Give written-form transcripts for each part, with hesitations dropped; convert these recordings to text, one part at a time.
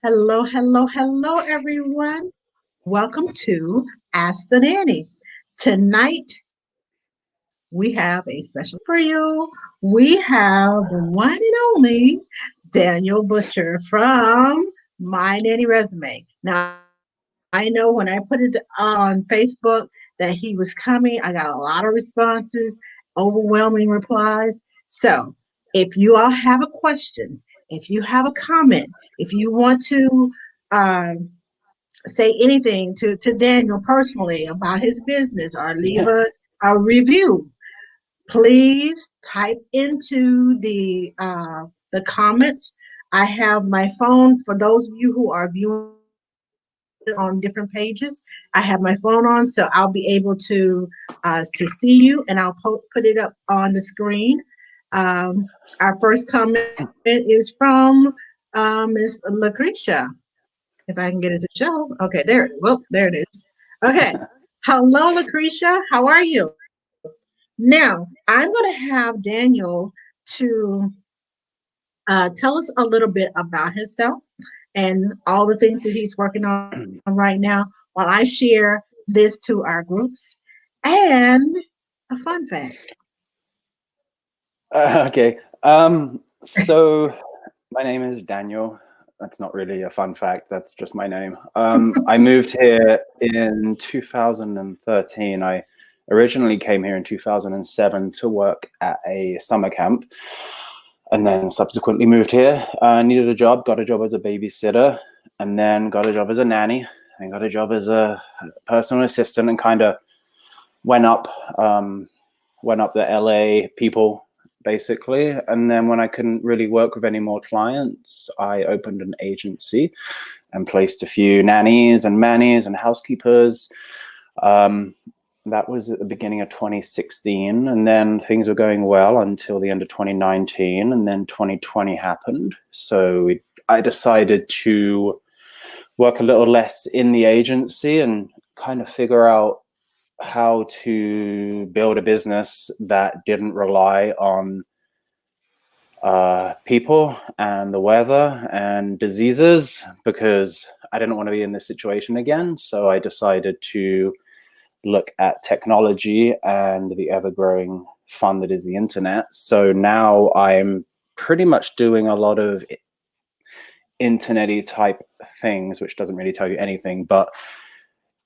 Hello, hello, hello, everyone. Welcome to Ask the Nanny. Tonight, we have a special for you. We have the one and only Daniel Butcher from My Nanny Resume. Now, I know when I put it on Facebook that he was coming, I got a lot of responses, overwhelming replies. So, if you all have a question, if you have a comment, if you want to uh, say anything to Daniel personally about his business or leave Yeah. a review, please type into the comments. I have my phone for those of you who are viewing on different pages. I have my phone on, so I'll be able to see you, and I'll put it up on the screen. Our first comment is from Miss Lucretia. If I can get it to show. Okay, there. Well, there it is. Okay. Hello, Lucretia. How are you? Now, I'm going to have Daniel to tell us a little bit about himself and all the things that he's working on right now while I share this to our groups. And a fun fact. Okay. So my name is Daniel. That's not really a fun fact. That's just my name. I moved here in 2013. I originally came here in 2007 to work at a summer camp, and then subsequently moved here. I needed a job, got a job as a babysitter, and then got a job as a nanny, and got a job as a personal assistant, and kind of went up. Went up the LA people basically. And then when I couldn't really work with any more clients, I opened an agency and placed a few nannies and mannies and housekeepers. That was at the beginning of 2016. And then things were going well until the end of 2019. And then 2020 happened. So I decided to work a little less in the agency and kind of figure out how to build a business that didn't rely on people and the weather and diseases, because I didn't want to be in this situation again. So I decided to look at technology and the ever-growing fun that is the internet. So now I'm pretty much doing a lot of internet-y type things, which doesn't really tell you anything, but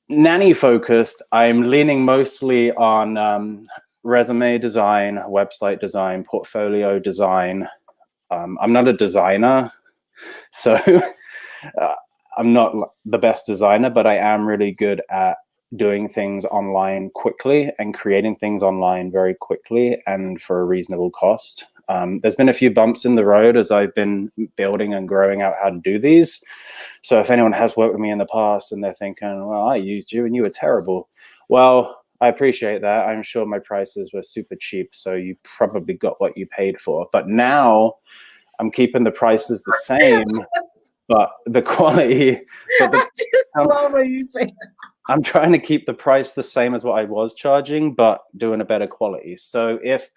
nanny focused. I'm leaning mostly on resume design, website design, portfolio design. I'm not a designer, so I'm not the best designer, but I am really good at doing things online quickly and creating things online very quickly and for a reasonable cost. There's been a few bumps in the road as I've been building and growing out how to do these. So if anyone has worked with me in the past and they're thinking, well, I used you and you were terrible. Well, I appreciate that. I'm sure my prices were super cheap, so you probably got what you paid for. But now I'm keeping the prices the same, but the quality. But I just love what you say. I'm trying to keep the price the same as what I was charging, but doing a better quality. So if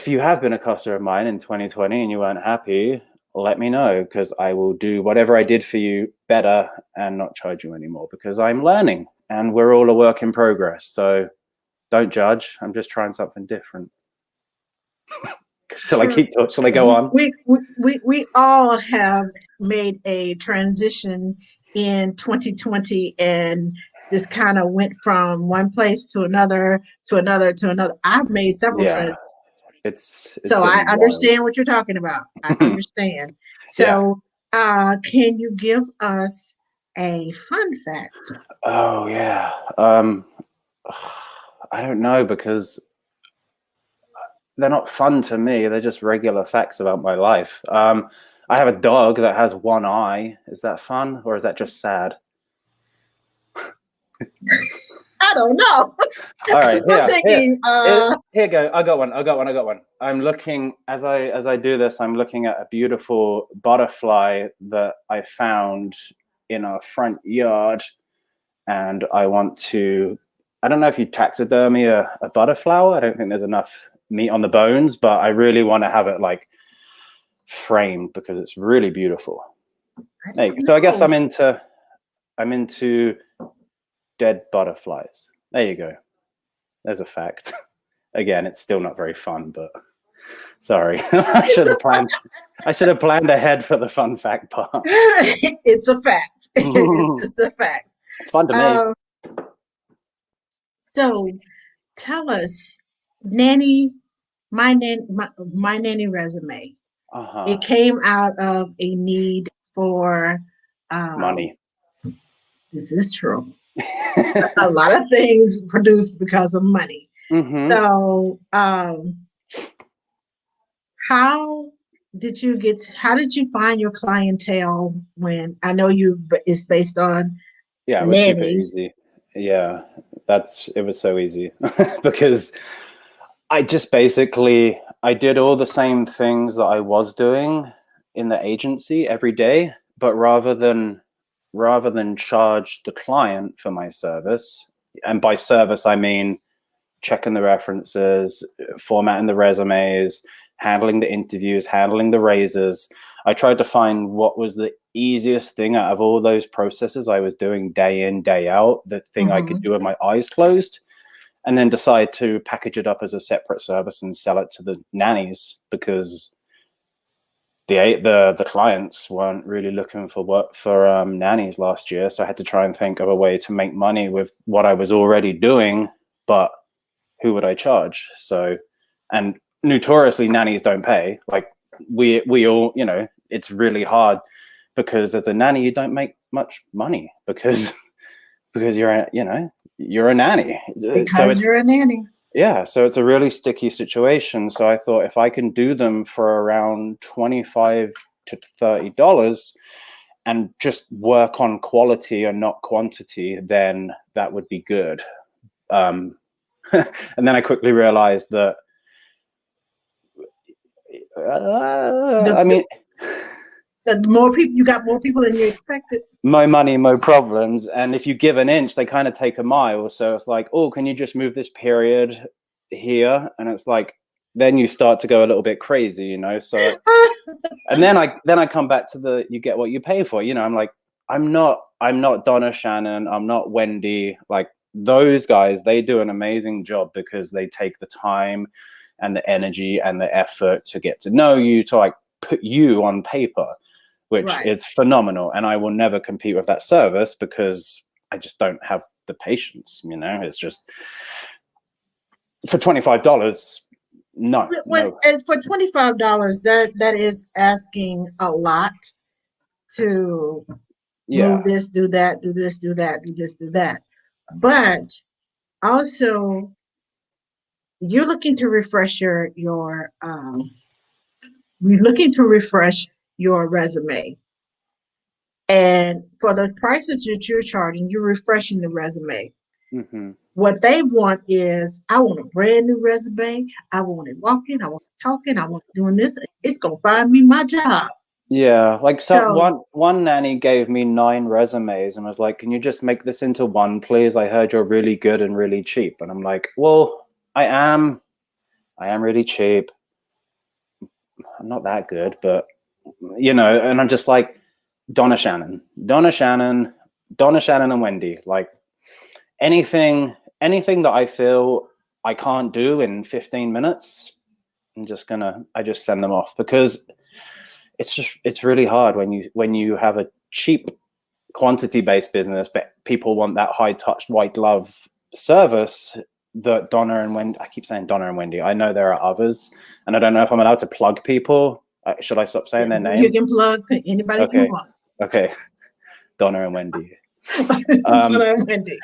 you have been a customer of mine in 2020 and you weren't happy, let me know, because I will do whatever I did for you better and not charge you anymore, because I'm learning and we're all a work in progress. So don't judge. I'm just trying something different. Shall I go on? We all have made a transition in 2020 and just kind of went from one place to another to another to another. I've made several Yeah, transitions, it's so I been wild. understand what you're talking about. I understand. Yeah. So, can you give us a fun fact? Oh yeah. I don't know, because they're not fun to me. They're just regular facts about my life. I have a dog that has one eye. Is that fun, or is that just sad? I don't know. All right, I'm thinking, here go. I got one. I'm looking, as I do this, I'm looking at a beautiful butterfly that I found in our front yard, and I want to. I don't know if you taxidermy a butterfly. I don't think there's enough meat on the bones, but I really want to have it like framed because it's really beautiful. I Hey, don't so I guess know. I'm into dead butterflies. There you go. There's a fact. Again, it's still not very fun, but sorry. I should have planned ahead for the fun fact part. It's a fact. It's just a fact. It's fun to me. Um, so tell us, nanny, my nanny resume. Uh-huh. It came out of a need for Money. this is true. A lot of things produced because of money. Mm-hmm. So how how did you find your clientele when I know it's based on Yeah, it was super nannies? easy. Yeah, it was so easy because I just basically I did all the same things that I was doing in the agency every day, but rather than charge the client for my service, and by service I mean checking the references, formatting the resumes, handling the interviews, handling the raises. I tried to find what was the easiest thing out of all those processes I was doing day in, day out, the thing I could Mm-hmm. do with my eyes closed, and then decide to package it up as a separate service and sell it to the nannies because the clients weren't really looking for work for nannies last year. So I had to try and think of a way to make money with what I was already doing, but who would I charge? So, and notoriously nannies don't pay. Like we all, it's really hard because as a nanny you don't make much money because you're a nanny. So Because it's you're a nanny. yeah, so it's a really sticky situation. So I thought if I can do them for around $25 to $30 and just work on quality and not quantity, then that would be good. Um, and then I quickly realized that, The, I mean, the more people you got more people than you expected. more money, more problems. And if you give an inch, they kind of take a mile. So it's like, oh, can you just move this period here? And it's like, then you start to go a little bit crazy. So, and then I come back to you get what you pay for. I'm like, I'm not Donna Shannon. I'm not Wendy. Like those guys, they do an amazing job because they take the time and the energy and the effort to get to know you, to like put you on paper, which Right. is phenomenal. And I will never compete with that service because I just don't have the patience. It's just for $25. No, no. As for $25, that is asking a lot to move Yeah. this, do that, do this, do that, do this, do that. But also, you're looking to refresh you're looking to refresh your resume. And for the prices that you're charging, you're refreshing the resume. Mm-hmm. What they want is, I want a brand new resume. I want it walking. I want it talking. I want it doing this. It's gonna find me my job. Yeah, like So one nanny gave me 9 resumes and was like, "Can you just make this into one, please? I heard you're really good and really cheap." And I'm like, "Well, I am really cheap. I'm not that good, but And I'm just like, Donna Shannon, Donna Shannon, Donna Shannon, and Wendy. Like anything that I feel I can't do in 15 minutes, I just send them off because it's really hard when you have a cheap quantity based business, but people want that high touch white glove service that Donna and Wendy. I keep saying Donna and Wendy. I know there are others, and I don't know if I'm allowed to plug people. Should I stop saying their you name? can plug anybody you Okay, want. okay, Donna and Wendy. Donna and Wendy.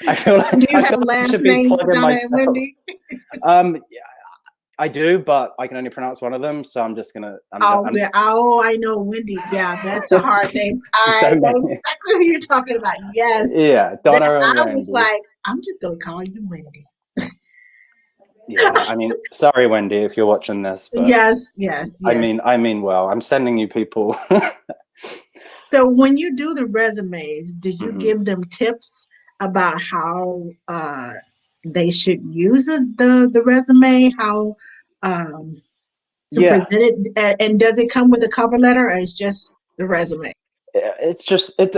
I feel like Do you I feel have like I last should be names for plugging Donna and myself. Wendy? Yeah, I do, but I can only pronounce one of them, so I'm just gonna. I know Wendy. Yeah, that's a hard name. I So know many. exactly who you're talking about. Yes. Yeah, That Donna and I was Wendy. like, I'm just gonna call you Wendy. Yeah, I mean, sorry, Wendy, if you're watching this, but Yes, yes, I yes. mean, well. I'm sending you people. So when you do the resumes, do you Mhm. give them tips about how they should use the resume, how to Yeah, present it, and does it come with a cover letter, or it's just the resume? it's just it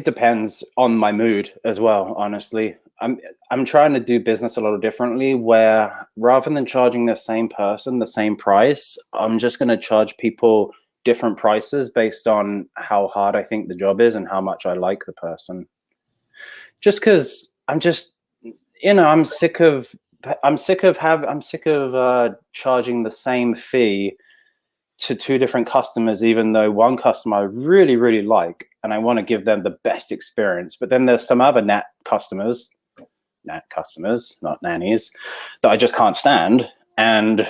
depends on my mood as well, honestly. I'm trying to do business a little differently, where rather than charging the same person the same price, I'm just going to charge people different prices based on how hard I think the job is and how much I like the person. Just because I'm just, I'm sick of charging the same fee to two different customers, even though one customer I really, really like, and I want to give them the best experience. But then there's some other nat customers, not nannies, that I just can't stand. And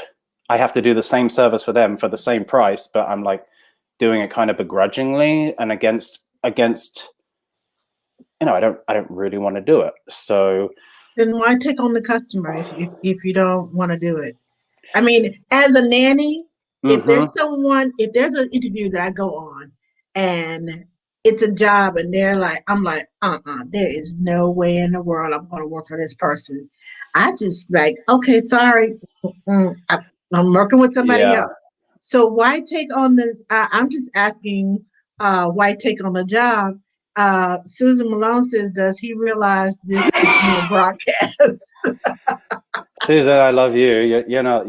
I have to do the same service for them for the same price, but I'm like doing it kind of begrudgingly and against, I don't really want to do it. So Then why take on the customer if you don't want to do it? I mean, as a nanny, if there's an interview that I go on and it's a job and I'm like, there is no way in the world I'm going to work for this person. I just like, okay, sorry, I'm working with somebody yeah. else. So why take on I'm just asking, why take on the job? Susan Malone says, does he realize this is being broadcast? Susan, I love you. You're not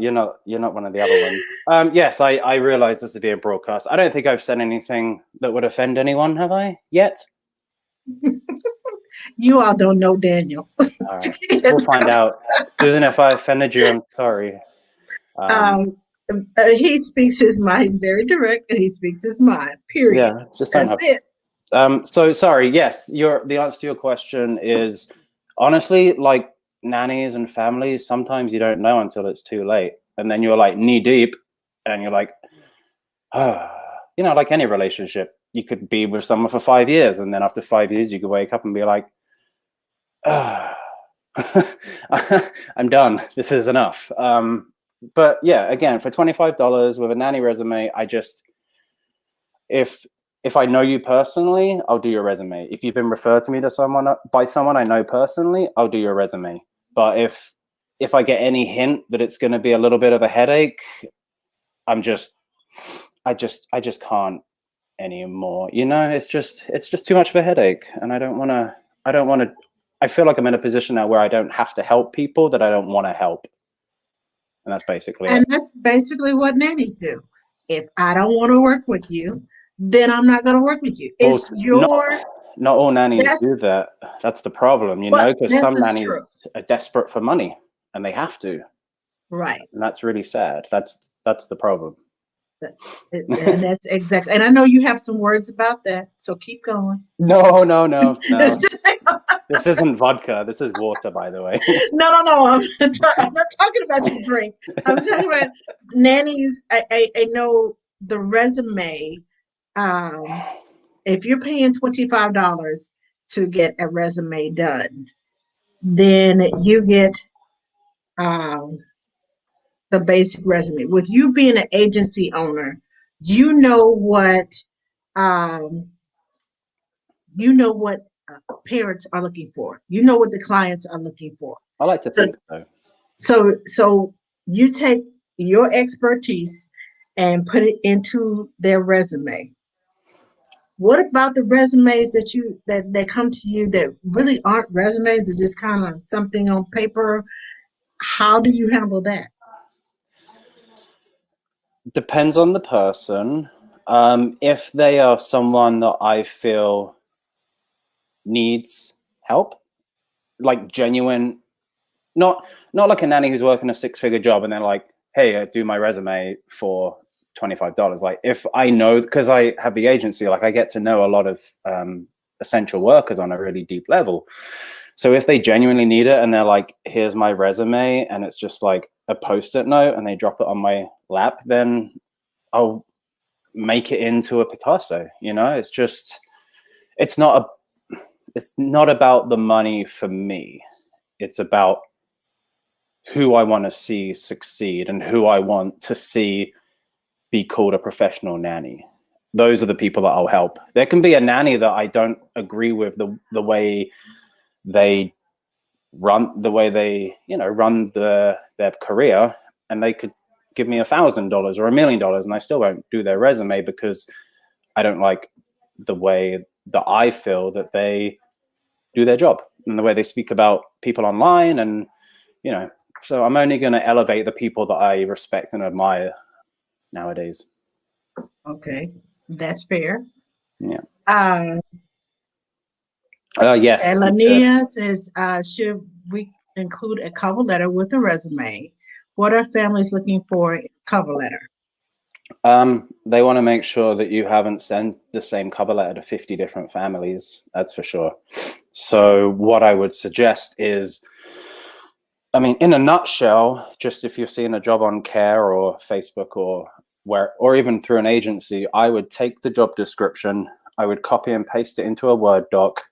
one of the other ones. Yes, I realize this is being broadcast. I don't think I've said anything that would offend anyone, have I? Yet? You all don't know Daniel. All right. We'll find out. Susan, if I offended you, I'm sorry. um, he speaks his mind. He's very direct, and he speaks his mind. Period. Yeah, just don't That's have. it. So sorry. Yes, the answer to your question is honestly, like nannies and families, sometimes you don't know until it's too late, and then you're like knee deep, and you're like, like any relationship, you could be with someone for 5 years, and then after 5 years, you could wake up and be like, I'm done. This is enough. But yeah, again, for $25 with a nanny resume, if I know you personally, I'll do your resume. If you've been referred to me to someone by someone I know personally, I'll do your resume. But if I get any hint that it's going to be a little bit of a headache, I just can't anymore. It's just too much of a headache, and I don't want to. I feel like I'm in a position now where I don't have to help people that I don't want to help, and that's basically And it. that's basically what nannies do. If I don't want to work with you, then I'm not going to work with you. Well, It's your not all nannies that's do that. That's the problem, but because this some is nannies true. are desperate for money and they have to, Right. and that's really sad. That's the problem. And that's exactly, and I know you have some words about that, so keep going. No. This isn't vodka. This is water, by the way. No. I'm not talking about your drink. I'm talking about nannies. I know the resume. Um, if you're paying $25 to get a resume done, then you get um, the basic resume. With you being an agency owner, you know what um, you know what parents are looking for. You know what the clients are looking for. I like to So, think so. so you take your expertise and put it into their resume. What about the resumes that come to you that really aren't resumes? It's just kind of something on paper. How do you handle that? Depends on the person. If they are someone that I feel needs help, like genuine, not like a nanny who's working a 6-figure job and they're like, hey, do my resume for $25. Like if I know, because I have the agency, like I get to know a lot of essential workers on a really deep level. So if they genuinely need it and they're like, here's my resume, and it's just like a post-it note and they drop it on my lap, then I'll make it into a Picasso. It's not about the money for me. It's about who I want to see succeed and who I want to see be called a professional nanny. Those are the people that I'll help. There can be a nanny that I don't agree with the way they run their career, and they could give me $1,000 or $1,000,000 and I still won't do their resume because I don't like the way that I feel that they do their job and the way they speak about people online. And, you know, so I'm only going to elevate the people that I respect and admire nowadays. Okay, that's fair. Yeah. And Yes. Lania says, should we include a cover letter with a resume? What are families looking for in a cover letter? They want to make sure that you haven't sent the same cover letter to 50 different families. That's for sure. So what I would suggest is, I mean, in a nutshell, just if you're seeing a job on Care or Facebook or even through an agency, I would take the job description, I would copy and paste it into a Word doc.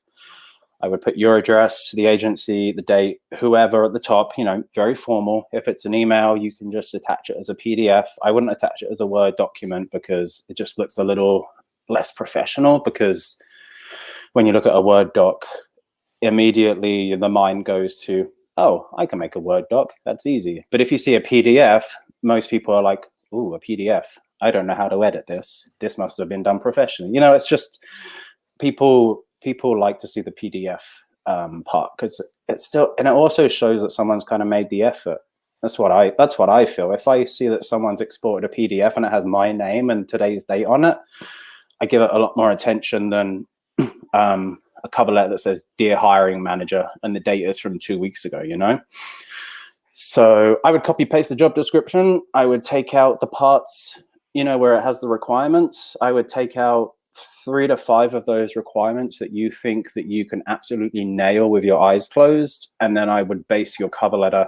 I would put your address, the agency, the date, whoever at the top, you know, very formal. If it's an email, you can just attach it as a PDF. I wouldn't attach it as a Word document because it just looks a little less professional, because when you look at a Word doc, immediately the mind goes to, oh, I can make a Word doc. That's easy. But if you see a PDF, most people are like, ooh, a PDF. I don't know how to edit this. This must have been done professionally. You know, it's just people like to see the PDF part, because it's still, and it also shows that someone's kind of made the effort. That's what I feel. If I see that someone's exported a PDF and it has my name and today's date on it, I give it a lot more attention than a cover letter that says "Dear Hiring Manager" and the date is from 2 weeks ago, you know? So I would copy paste the job description. I would take out the parts, you know, where it has the requirements. I would take out 3 to 5 of those requirements that you think that you can absolutely nail with your eyes closed. And then I would base your cover letter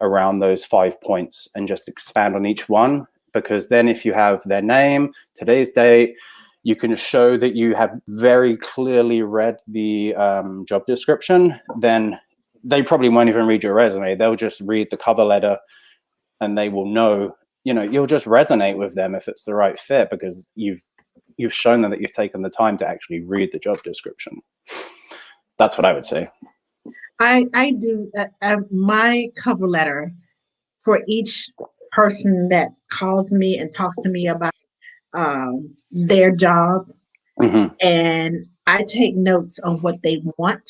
around those 5 points and just expand on each one. Because then if you have their name, today's date, you can show that you have very clearly read the job description. Then they probably won't even read your resume. They'll just read the cover letter and they will know, you know, you'll just resonate with them if it's the right fit, because you've shown them that you've taken the time to actually read the job description. That's what I would say. I do my cover letter for each person that calls me and talks to me about their job. Mm-hmm. And I take notes on what they want,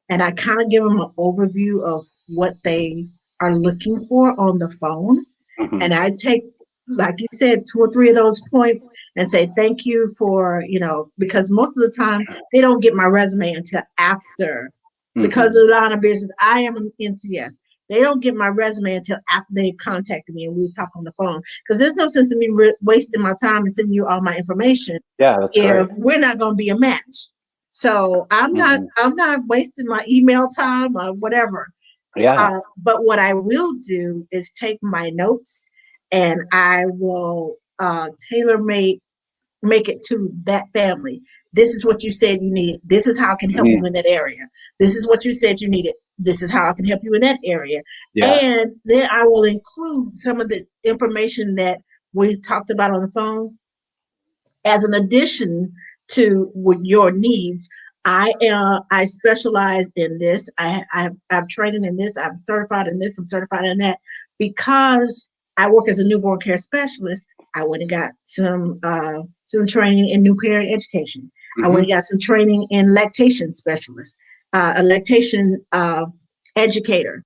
and I kind of give them an overview of what they are looking for on the phone. Mm-hmm. And I take, like you said, 2 or 3 of those points and say thank you for, you know, because most of the time they don't get my resume until after. Mm-hmm. Because of the line of business, I am an NCS. They don't get my resume until after they've contacted me and we talk on the phone. Because there's no sense in me wasting my time and sending you all my information. Yeah, that's if right. We're not going to be a match. So I'm not wasting my email time or whatever. Yeah. But what I will do is take my notes and I will make it to that family. This is what you said you need. This is how I can help you in that area. This is what you said you needed. This is how I can help you in that area. Yeah. And then I will include some of the information that we talked about on the phone as an addition to your needs. I specialize in this. I've trained in this. I'm certified in this. I'm certified in that. Because I work as a newborn care specialist, I went and got some training in new parent education. Mm-hmm. I went and got some training in lactation specialist, a lactation educator,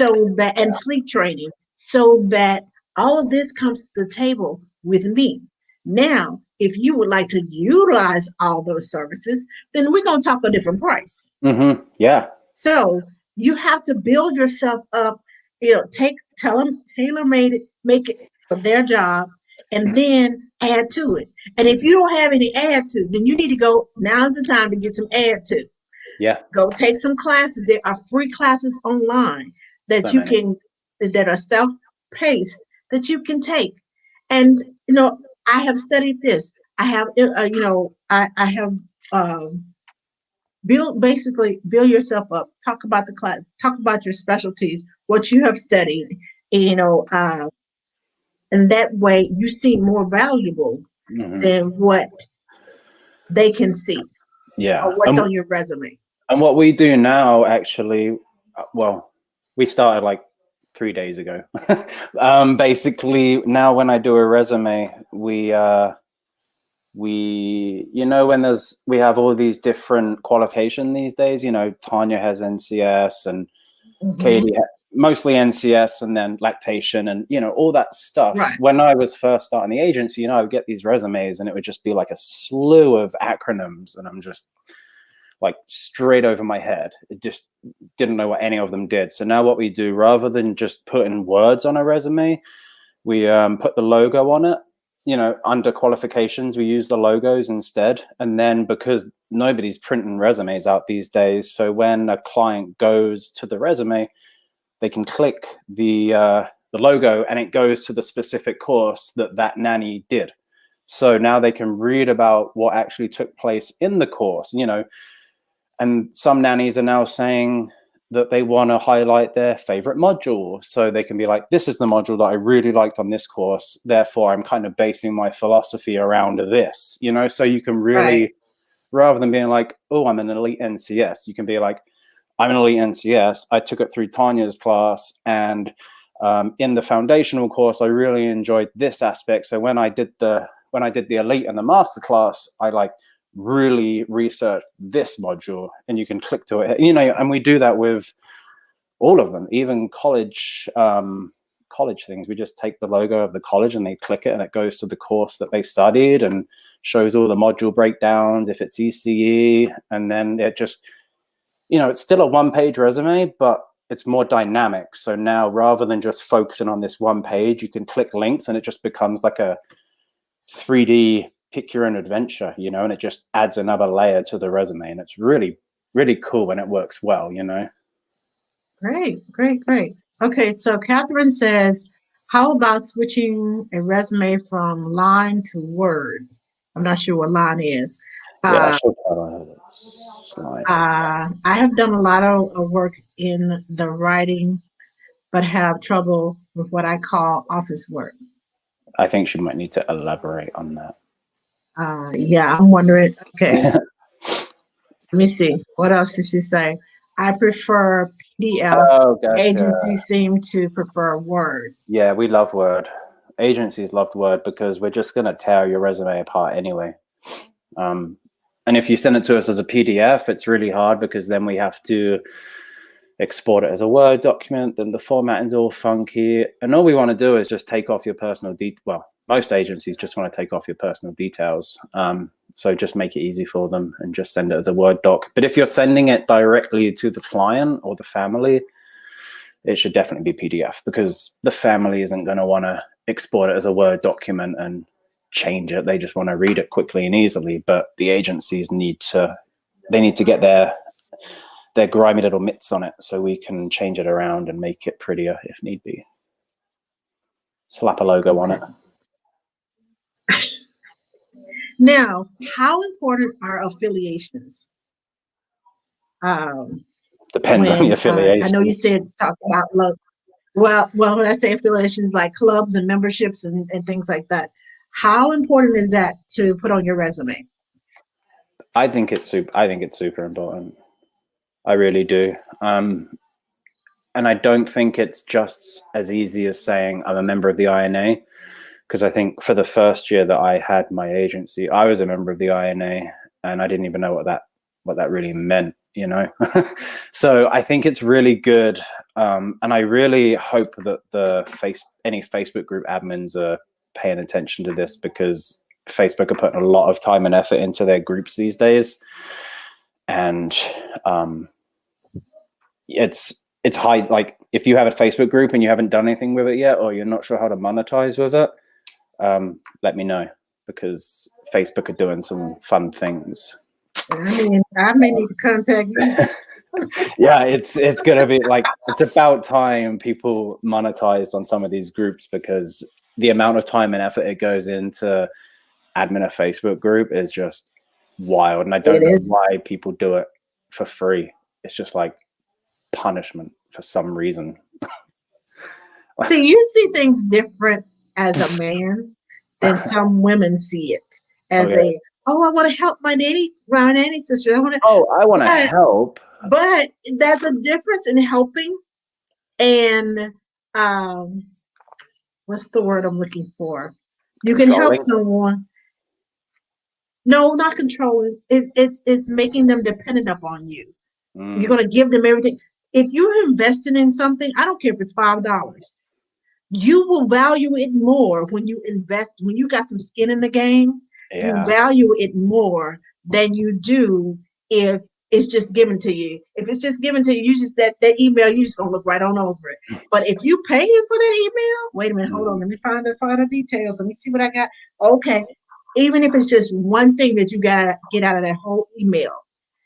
and sleep training, so that all of this comes to the table with me. Now, if you would like to utilize all those services, then we're going to talk a different price. Mm-hmm. Yeah. So you have to build yourself up, you know, tell them tailor-made it, make it for their job, and then add to it. And if you don't have any add to, then you need to go, now's the time to get some add to. Yeah. Go take some classes. There are free classes online that that are self-paced that you can take. And, you know, I have studied this. I have, I have build yourself up. Talk about the class. Talk about your specialties, what you have studied. You know, and that way you seem more valuable than what they can see. Yeah, or what's on your resume. And what we do now, actually, well, we started like 3 days ago. Basically, now when I do a resume, we we, when we have all these different qualification these days, Tanya has NCS and Mm-hmm. Katie mostly NCS and then lactation and, all that stuff. Right. When I was first starting the agency, I would get these resumes and it would just be like a slew of acronyms and I'm just like straight over my head. It just didn't know what any of them did. So now what we do, rather than just putting words on a resume, we put the logo on it. Under qualifications, we use the logos instead. And then because nobody's printing resumes out these days, so when a client goes to the resume, they can click the logo and it goes to the specific course that nanny did. So now they can read about what actually took place in the course, and some nannies are now saying that they want to highlight their favorite module. So they can be like, this is the module that I really liked on this course. Therefore, I'm kind of basing my philosophy around this, so you can really, Right. rather than being like, oh, I'm an elite NCS, you can be like, I'm an elite NCS. I took it through Tanya's class. And in the foundational course, I really enjoyed this aspect. So when I did the elite and the master class, I really research this module, and you can click to it, and we do that with all of them, even college things. We just take the logo of the college and they click it and it goes to the course that they studied and shows all the module breakdowns if it's ECE, and then it just, it's still a one-page resume, but it's more dynamic. So now rather than just focusing on this one page, you can click links and it just becomes like a 3D pick your own adventure, and it just adds another layer to the resume. And it's really, really cool when it works well, Great, great, great. Okay, so Catherine says, how about switching a resume from line to Word? I'm not sure what line is. Yeah, Uh, I have done a lot of work in the writing, but have trouble with what I call office work. I think she might need to elaborate on that. Yeah, I'm wondering. Okay, let me see. What else did she say? I prefer PDF. Oh, gotcha. Agencies seem to prefer Word. Yeah, we love Word. Agencies loved Word because we're just going to tear your resume apart anyway. And if you send it to us as a PDF, it's really hard because then we have to export it as a Word document. Then the formatting's all funky. And all we want to do is just take off your personal well, most agencies just want to take off your personal details. So just make it easy for them and just send it as a Word doc. But if you're sending it directly to the client or the family, it should definitely be PDF because the family isn't going to want to export it as a Word document and change it. They just want to read it quickly and easily. But the agencies need to get their grimy little mitts on it so we can change it around and make it prettier if need be. Slap a logo on it. Now, how important are affiliations? Depends on the I know you affiliation. said talk about well, when I say affiliations like clubs and memberships and things like that, how important is that to put on your resume? I think it's super important. I really do. And I don't think it's just as easy as saying I'm a member of the INA, because I think for the first year that I had my agency, I was a member of the INA and I didn't even know what that really meant, So I think it's really good. And I really hope that any Facebook group admins are paying attention to this, because Facebook are putting a lot of time and effort into their groups these days. And it's high. Like if you have a Facebook group and you haven't done anything with it yet, or you're not sure how to monetize with it, let me know, because Facebook are doing some fun things. I may need to contact you. Yeah, it's gonna be like, it's about time people monetized on some of these groups, because the amount of time and effort it goes into admin a Facebook group is just wild, and I don't know why people do it for free. It's just like punishment for some reason. See, you see things different as a man than some women see it as Okay. I want to help my nanny sister. I want to help. But there's a difference in helping and what's the word I'm looking for? You can help someone. No, not controlling. It's making them dependent upon you. You're Mm, going to give them everything. If you're investing in something, I don't care if it's $5. You will value it more when you invest, when you got some skin in the game, you yeah. value it more than you do if it's just given to you. If it's just given to you, you just that email, you just gonna look right on over it. But if you paying for that email, wait a minute, hold on, Mm, let me find the finer details. Let me see what I got. Okay. Even if it's just one thing that you gotta get out of that whole email,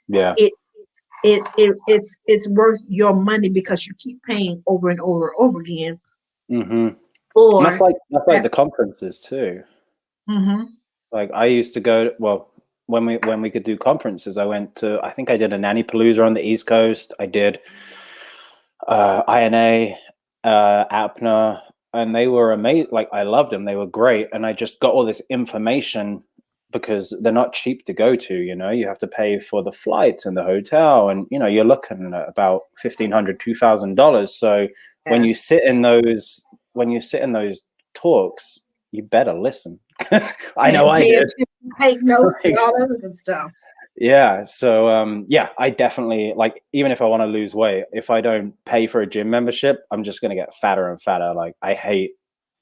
yeah. it it's worth your money because you keep paying over and over and over again Hmm. And for that's like that. the conferences too. Mm-hmm. Like I used to go, well, when we could do conferences, I went to, I think I did a nanny palooza on the East Coast. I did INA, APNA, and they were amazing. Like I loved them; they were great, and I just got all this information because they're not cheap to go to. You know, you have to pay for the flights and the hotel, and you know you're looking at about $1,500, $2,000. So when you sit Yes. in those talks, you better listen. I know And I pay did. attention, take notes, and Like, all that other good stuff. yeah, so yeah, I definitely, like, even if I want to lose weight, if I don't pay for a gym membership, I'm just going to get fatter and fatter. Like I hate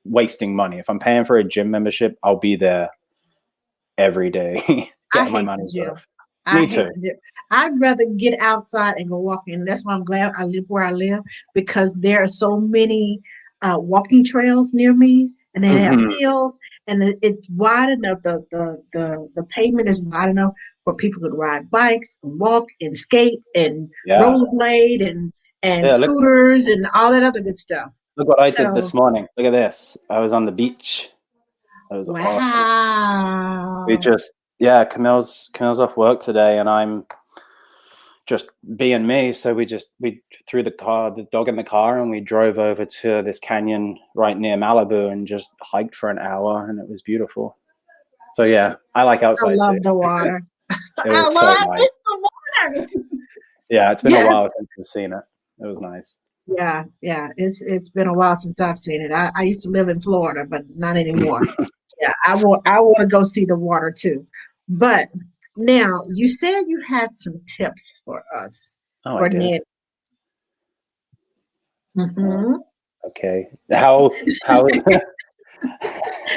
wasting money. If I'm paying for a gym membership, I'll be there every day I getting my hate the money's worth. gym. I Me hate too. the gym. I'd rather get outside and go walking. That's why I'm glad I live where I live because there are so many walking trails near me, and they have Hmm. hills, and it's wide enough. The pavement is wide enough where people could ride bikes, and walk, and skate, and Yeah. rollerblade, and Yeah, scooters, and all that other good stuff. look what I did So, this morning. Look at this. I was on the beach. It was awesome. We wow. just, yeah, Camille's off work today, and I'm just being me. So we threw the dog in the car, and we drove over to this canyon right near Malibu and just hiked for an hour, and it was beautiful. So yeah, I like I outside too. love the water. It I was love so I nice. miss the water. Yeah, it's been a Yes. while since I've seen it. It was nice. Yeah, yeah. It's been a while since I've seen it. I used to live in Florida, but not anymore. Yeah, I want to go see the water too. But now you said you had some tips for us Oh, I for did. Ned. Oh, Hmm. okay. How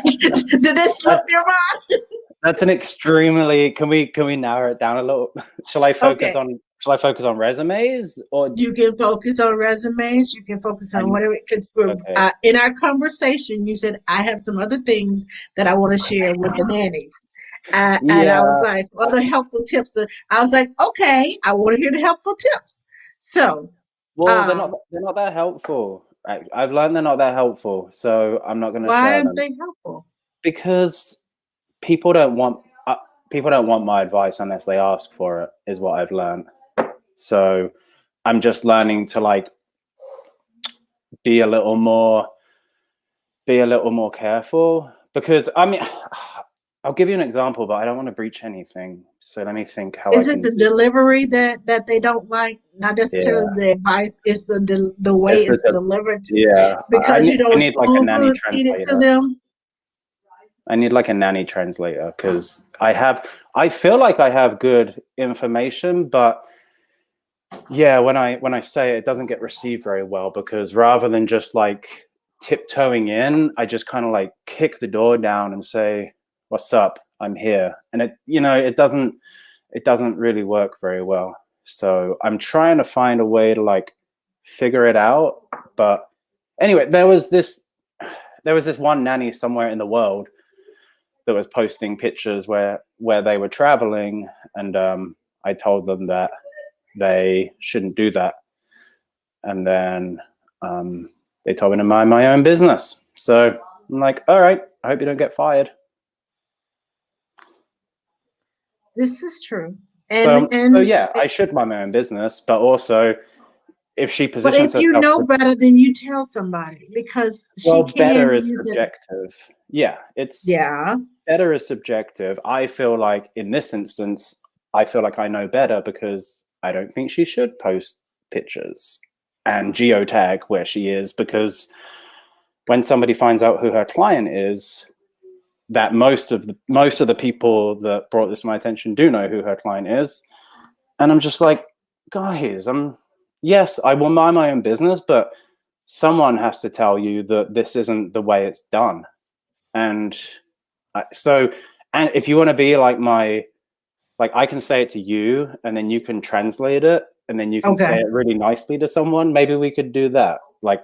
Did this slip that, your mind? that's an extremely, can we narrow it down a little? Okay. Shall I focus on resumes or You can focus on resumes. You can focus I on whatever. Because okay. in our conversation, you said I have some other things that I want to share with the nannies, and I was Yeah. like, other helpful tips. I was like, okay, I want to hear the helpful tips. So, Well, um, they're not that helpful. I've learned they're not that helpful, so I'm not going to why share aren't them they helpful? because people don't want uh, people don't want my advice unless they ask for it. Is what I've learned. So I'm just learning to like be a little more careful because I mean I'll give you an example, but I don't want to breach anything. So let me think how I Is it can the do. delivery that they don't like? Not necessarily Yeah, the advice. It's the way it's it's delivered to, yeah. because I it's need like a spoon nanny feed it to translator. them. I need like a nanny translator because I feel like I have good information, but yeah, when I say it, it doesn't get received very well because rather than just like tiptoeing in, I just kind of like kick the door down and say, "What's up? I'm here." And it doesn't really work very well. So I'm trying to find a way to like figure it out. But anyway, there was this one nanny somewhere in the world that was posting pictures where they were traveling, and I told them that they shouldn't do that, and then they told me to mind my own business. So I'm like, all right, I hope you don't get fired. This is true. So so And yeah, I should mind my own business, but also if she but positions if you herself know to, better, then you tell somebody because she well, better can is use it. subjective. Yeah, it's Yeah. better is subjective. I feel like in this instance, I feel like I know better because I don't think she should post pictures and geotag where she is because when somebody finds out who her client is, that most of the people that brought this to my attention do know who her client is. And I'm just like, guys, yes, I will mind my own business, but someone has to tell you that this isn't the way it's done. And and if you want to be like I can say it to you and then you can translate it and then you can say it really nicely to someone. Maybe we could do that. Like,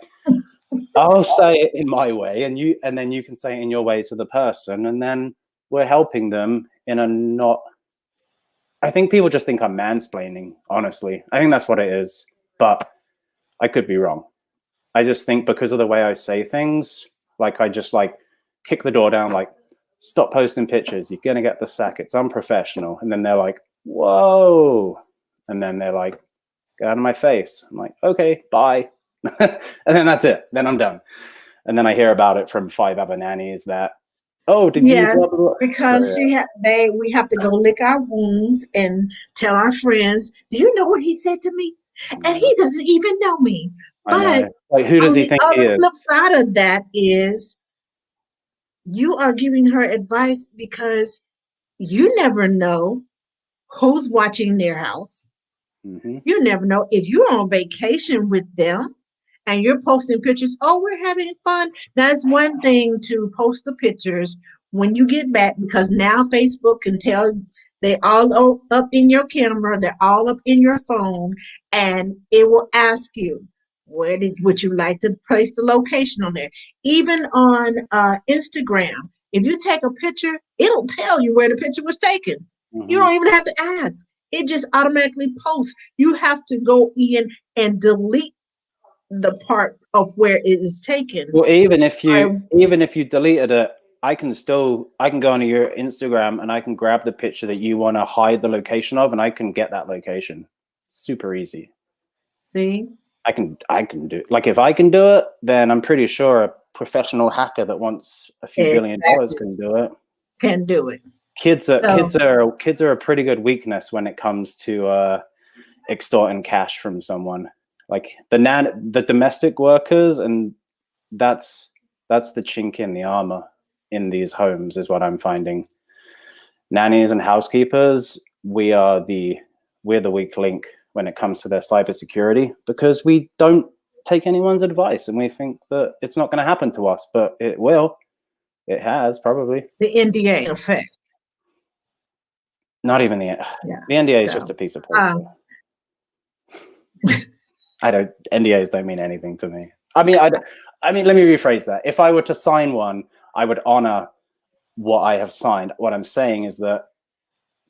I'll say it in my way and then you can say it in your way to the person, and then we're helping them in a not. I think people just think I'm mansplaining, honestly. I think that's what it is, but I could be wrong. I just think because of the way I say things, like I just like kick the door down, like, stop posting pictures, you're gonna get the sack, it's unprofessional. And then they're like, whoa. And then they're like, get out of my face. I'm like, okay, bye. And then that's it. Then I'm done. And then I hear about it from 5 other nannies that, oh, did you blah, blah, blah. Because So, yeah. we have to go lick our wounds and tell our friends, do you know what he said to me? And he doesn't even know me. I But know. Like, who does on he the think he other is? flip side of that is you are giving her advice because you never know who's watching their house. Mm-hmm. You never know if you're on vacation with them and you're posting pictures. Oh, we're having fun. Now, it's one thing to post the pictures when you get back because now Facebook can tell they all up in your camera, they're all up in your phone, and it will ask you would you like to place the location on there. Even on Instagram, if you take a picture, it'll tell you where the picture was taken. Mm-hmm. You don't even have to ask. It just automatically posts. You have to go in and delete the part of where it is taken. Well, even if you deleted it, I can go on your Instagram and I can grab the picture that you want to hide the location of, and I can get that location. Super easy. See? I can do, like, if I can do it, then I'm pretty sure a professional hacker that wants a few $1 billion can do it. Can do it. Kids are a pretty good weakness when it comes to extorting cash from someone. Like the domestic workers, and that's the chink in the armor in these homes, is what I'm finding. Nannies and housekeepers, we're the weak link when it comes to their cybersecurity, because we don't take anyone's advice and we think that it's not going to happen to us, but it will. It has, probably. The NDA effect. Not even the NDA is just a piece of paper. NDAs don't mean anything to me. I mean, let me rephrase that. If I were to sign one, I would honor what I have signed. What I'm saying is that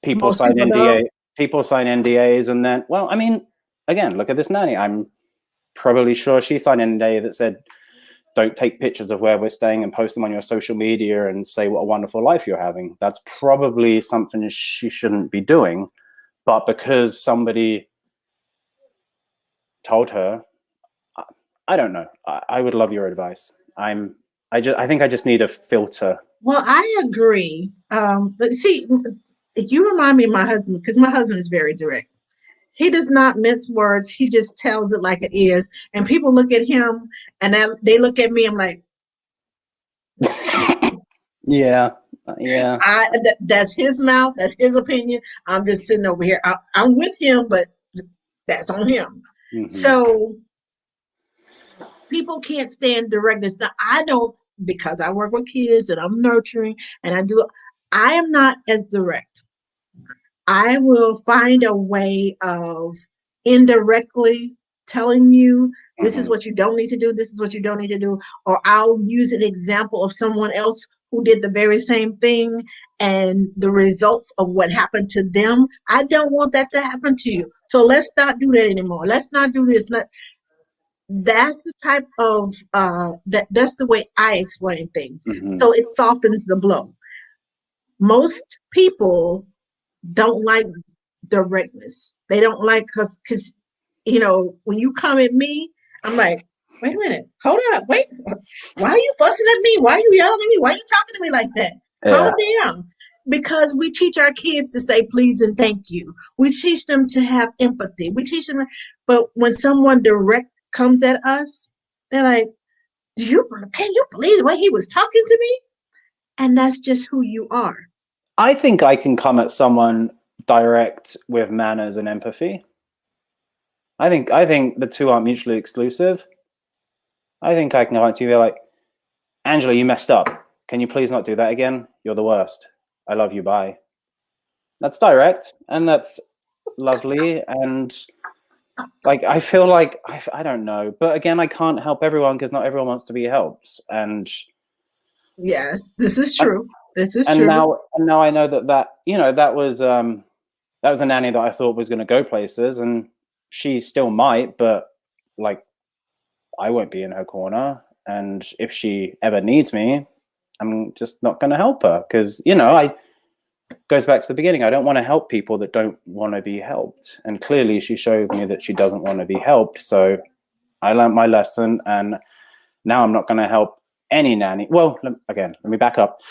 people sign NDAs, and then, well, I mean, again, look at this nanny. I'm probably sure she signed an NDA that said, don't take pictures of where we're staying and post them on your social media and say what a wonderful life you're having. That's probably something she shouldn't be doing. But because somebody told her, I don't know. I would love your advice. I think I just need a filter. Well, I agree. See, you remind me of my husband, because my husband is very direct. He does not mince words. He just tells it like it is. And people look at him and they look at me. I'm like, yeah. That's his mouth. That's his opinion. I'm just sitting over here. I'm with him, but that's on him. Mm-hmm. So people can't stand directness. Now, I don't, because I work with kids and I'm nurturing and I am not as direct. I will find a way of indirectly telling you this is what you don't need to do. This is what you don't need to do. Or I'll use an example of someone else who did the very same thing and the results of what happened to them. I don't want that to happen to you. So let's not do that anymore. Let's not do this. That's the type of that's the way I explain things. So it softens the blow. Most people don't like directness. They don't like because when you come at me, I'm like, wait a minute, hold up, wait, why are you fussing at me? Why are you yelling at me? Why are you talking to me like that? Calm down. Because we teach our kids to say please and thank you. We teach them to have empathy. We teach them, but when someone direct comes at us, they're like, can you believe the way he was talking to me? And that's just who you are. I think I can come at someone direct with manners and empathy. I think the two aren't mutually exclusive. I think I can come to you and be like, Angela, you messed up. Can you please not do that again? You're the worst. I love you. Bye. That's direct and that's lovely. And like, I feel like, I don't know. But again, I can't help everyone because not everyone wants to be helped. Yes, this is true. This is And true. now I know that was a nanny that I thought was going to go places, and she still might, but like I won't be in her corner. And if she ever needs me, I'm just not going to help her because I goes back to the beginning. I don't want to help people that don't want to be helped, and clearly she showed me that she doesn't want to be helped. So I learned my lesson, and now I'm not going to help any nanny. Well, again, let me back up.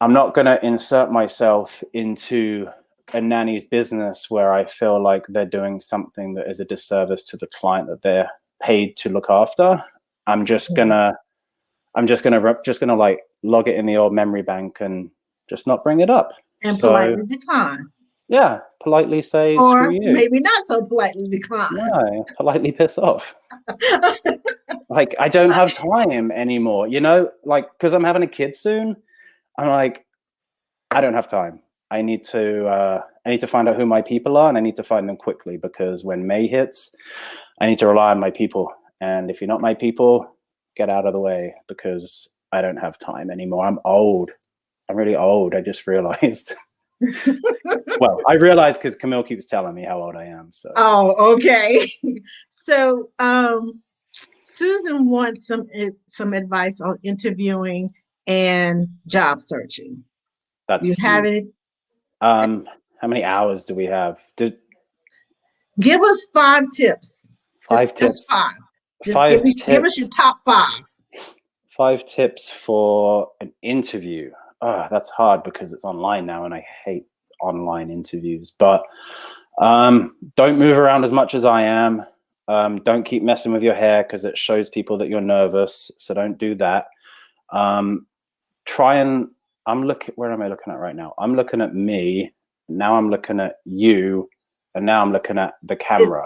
I'm not going to insert myself into a nanny's business where I feel like they're doing something that is a disservice to the client that they're paid to look after. I'm just gonna like log it in the old memory bank and just not bring it up. And So politely decline. yeah, politely say screw Or you. maybe not so politely decline. No, politely piss off. Like I don't have time anymore, like because I'm having a kid soon. I'm like, I don't have time. I need to find out who my people are, and I need to find them quickly because when May hits, I need to rely on my people. And if you're not my people, get out of the way because I don't have time anymore. I'm old. I'm really old. I just realized. Well, I realized because Camille keeps telling me how old I am. So. Oh, okay. So, Susan wants some advice on interviewing and job searching. That's You have huge. any? How many hours do we have? Give us 5 tips. Five Just tips. 5. Just Five give us your tips. top 5. 5 tips for an interview. Oh, that's hard because it's online now, and I hate online interviews. But don't move around as much as I am. Don't keep messing with your hair because it shows people that you're nervous. So don't do that. Try and where am I looking at right now? I'm looking at me. Now I'm looking at you. And now I'm looking at the camera.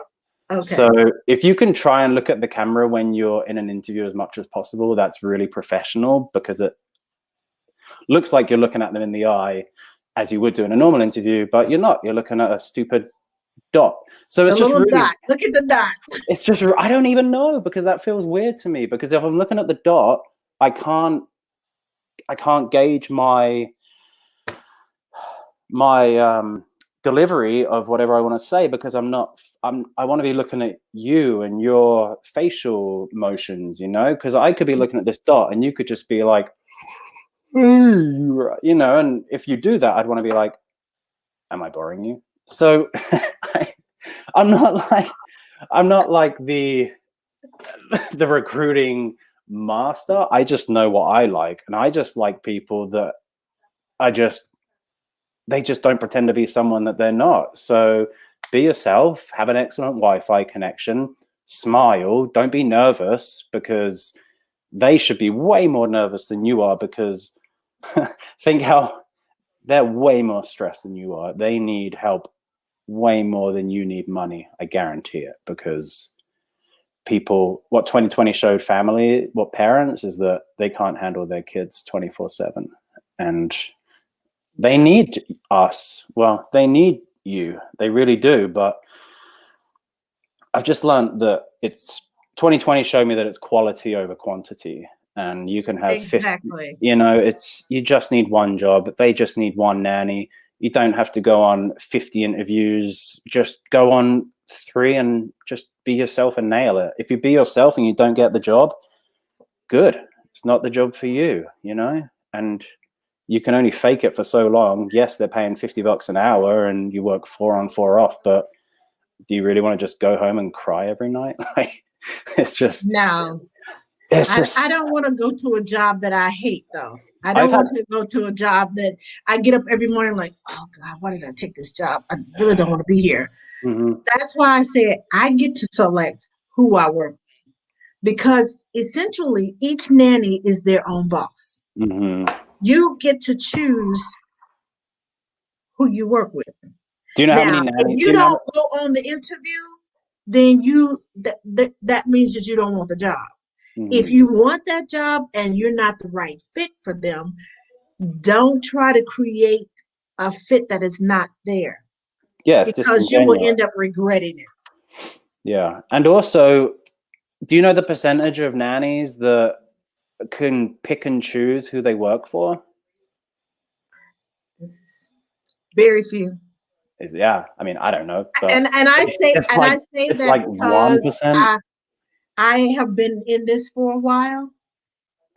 Okay. So if you can try and look at the camera when you're in an interview as much as possible, that's really professional because it looks like you're looking at them in the eye as you would do in a normal interview, but you're not. You're looking at a stupid dot. So it's a just little really, dot. Look at the dot. It's just, I don't even know because that feels weird to me because if I'm looking at the dot, I can't gauge my delivery of whatever I want to say because I want to be looking at you and your facial motions, because I could be looking at this dot and you could just be like, and if you do that, I'd want to be like, am I boring you? So I'm not like the recruiting master. I just know what I like. And I just like people that they just don't pretend to be someone that they're not. So be yourself, have an excellent Wi-Fi connection, smile, don't be nervous because they should be way more nervous than you are because think how they're way more stressed than you are. They need help way more than you need money. I guarantee it because what 2020 showed what parents is that they can't handle their kids 24/7 and they need us. Well, they need you. They really do. But I've just learned that 2020 showed me that it's quality over quantity. And you can have 50, you just need one job. They just need one nanny. You don't have to go on 50 interviews. Just go on 3 and just be yourself and nail it. If you be yourself and you don't get the job, good. It's not the job for you, and you can only fake it for so long. Yes, they're paying $50 an hour and you work 4 on 4 off, but do you really want to just go home and cry every night? It's just no. I don't want to go to a job that I hate though. I don't want to go to a job that I get up every morning like, oh God, why did I take this job? I really don't want to be here. Mm-hmm. That's why I said I get to select who I work with because essentially each nanny is their own boss. Mm-hmm. You get to choose who you work with. Do you know how many Now, if nannies? Do you you know? don't go on the interview, then that means that you don't want the job. If Mhm. you want that job and you're not the right fit for them, don't try to create a fit that is not there, Yeah, it's because you will disingenuous. end up regretting it. Yeah, and also, do you know the percentage of nannies that can pick and choose who they work for? This is very few. Yeah, I mean, I don't know, but And I say it's like it's that like because 1%. I have been in this for a while,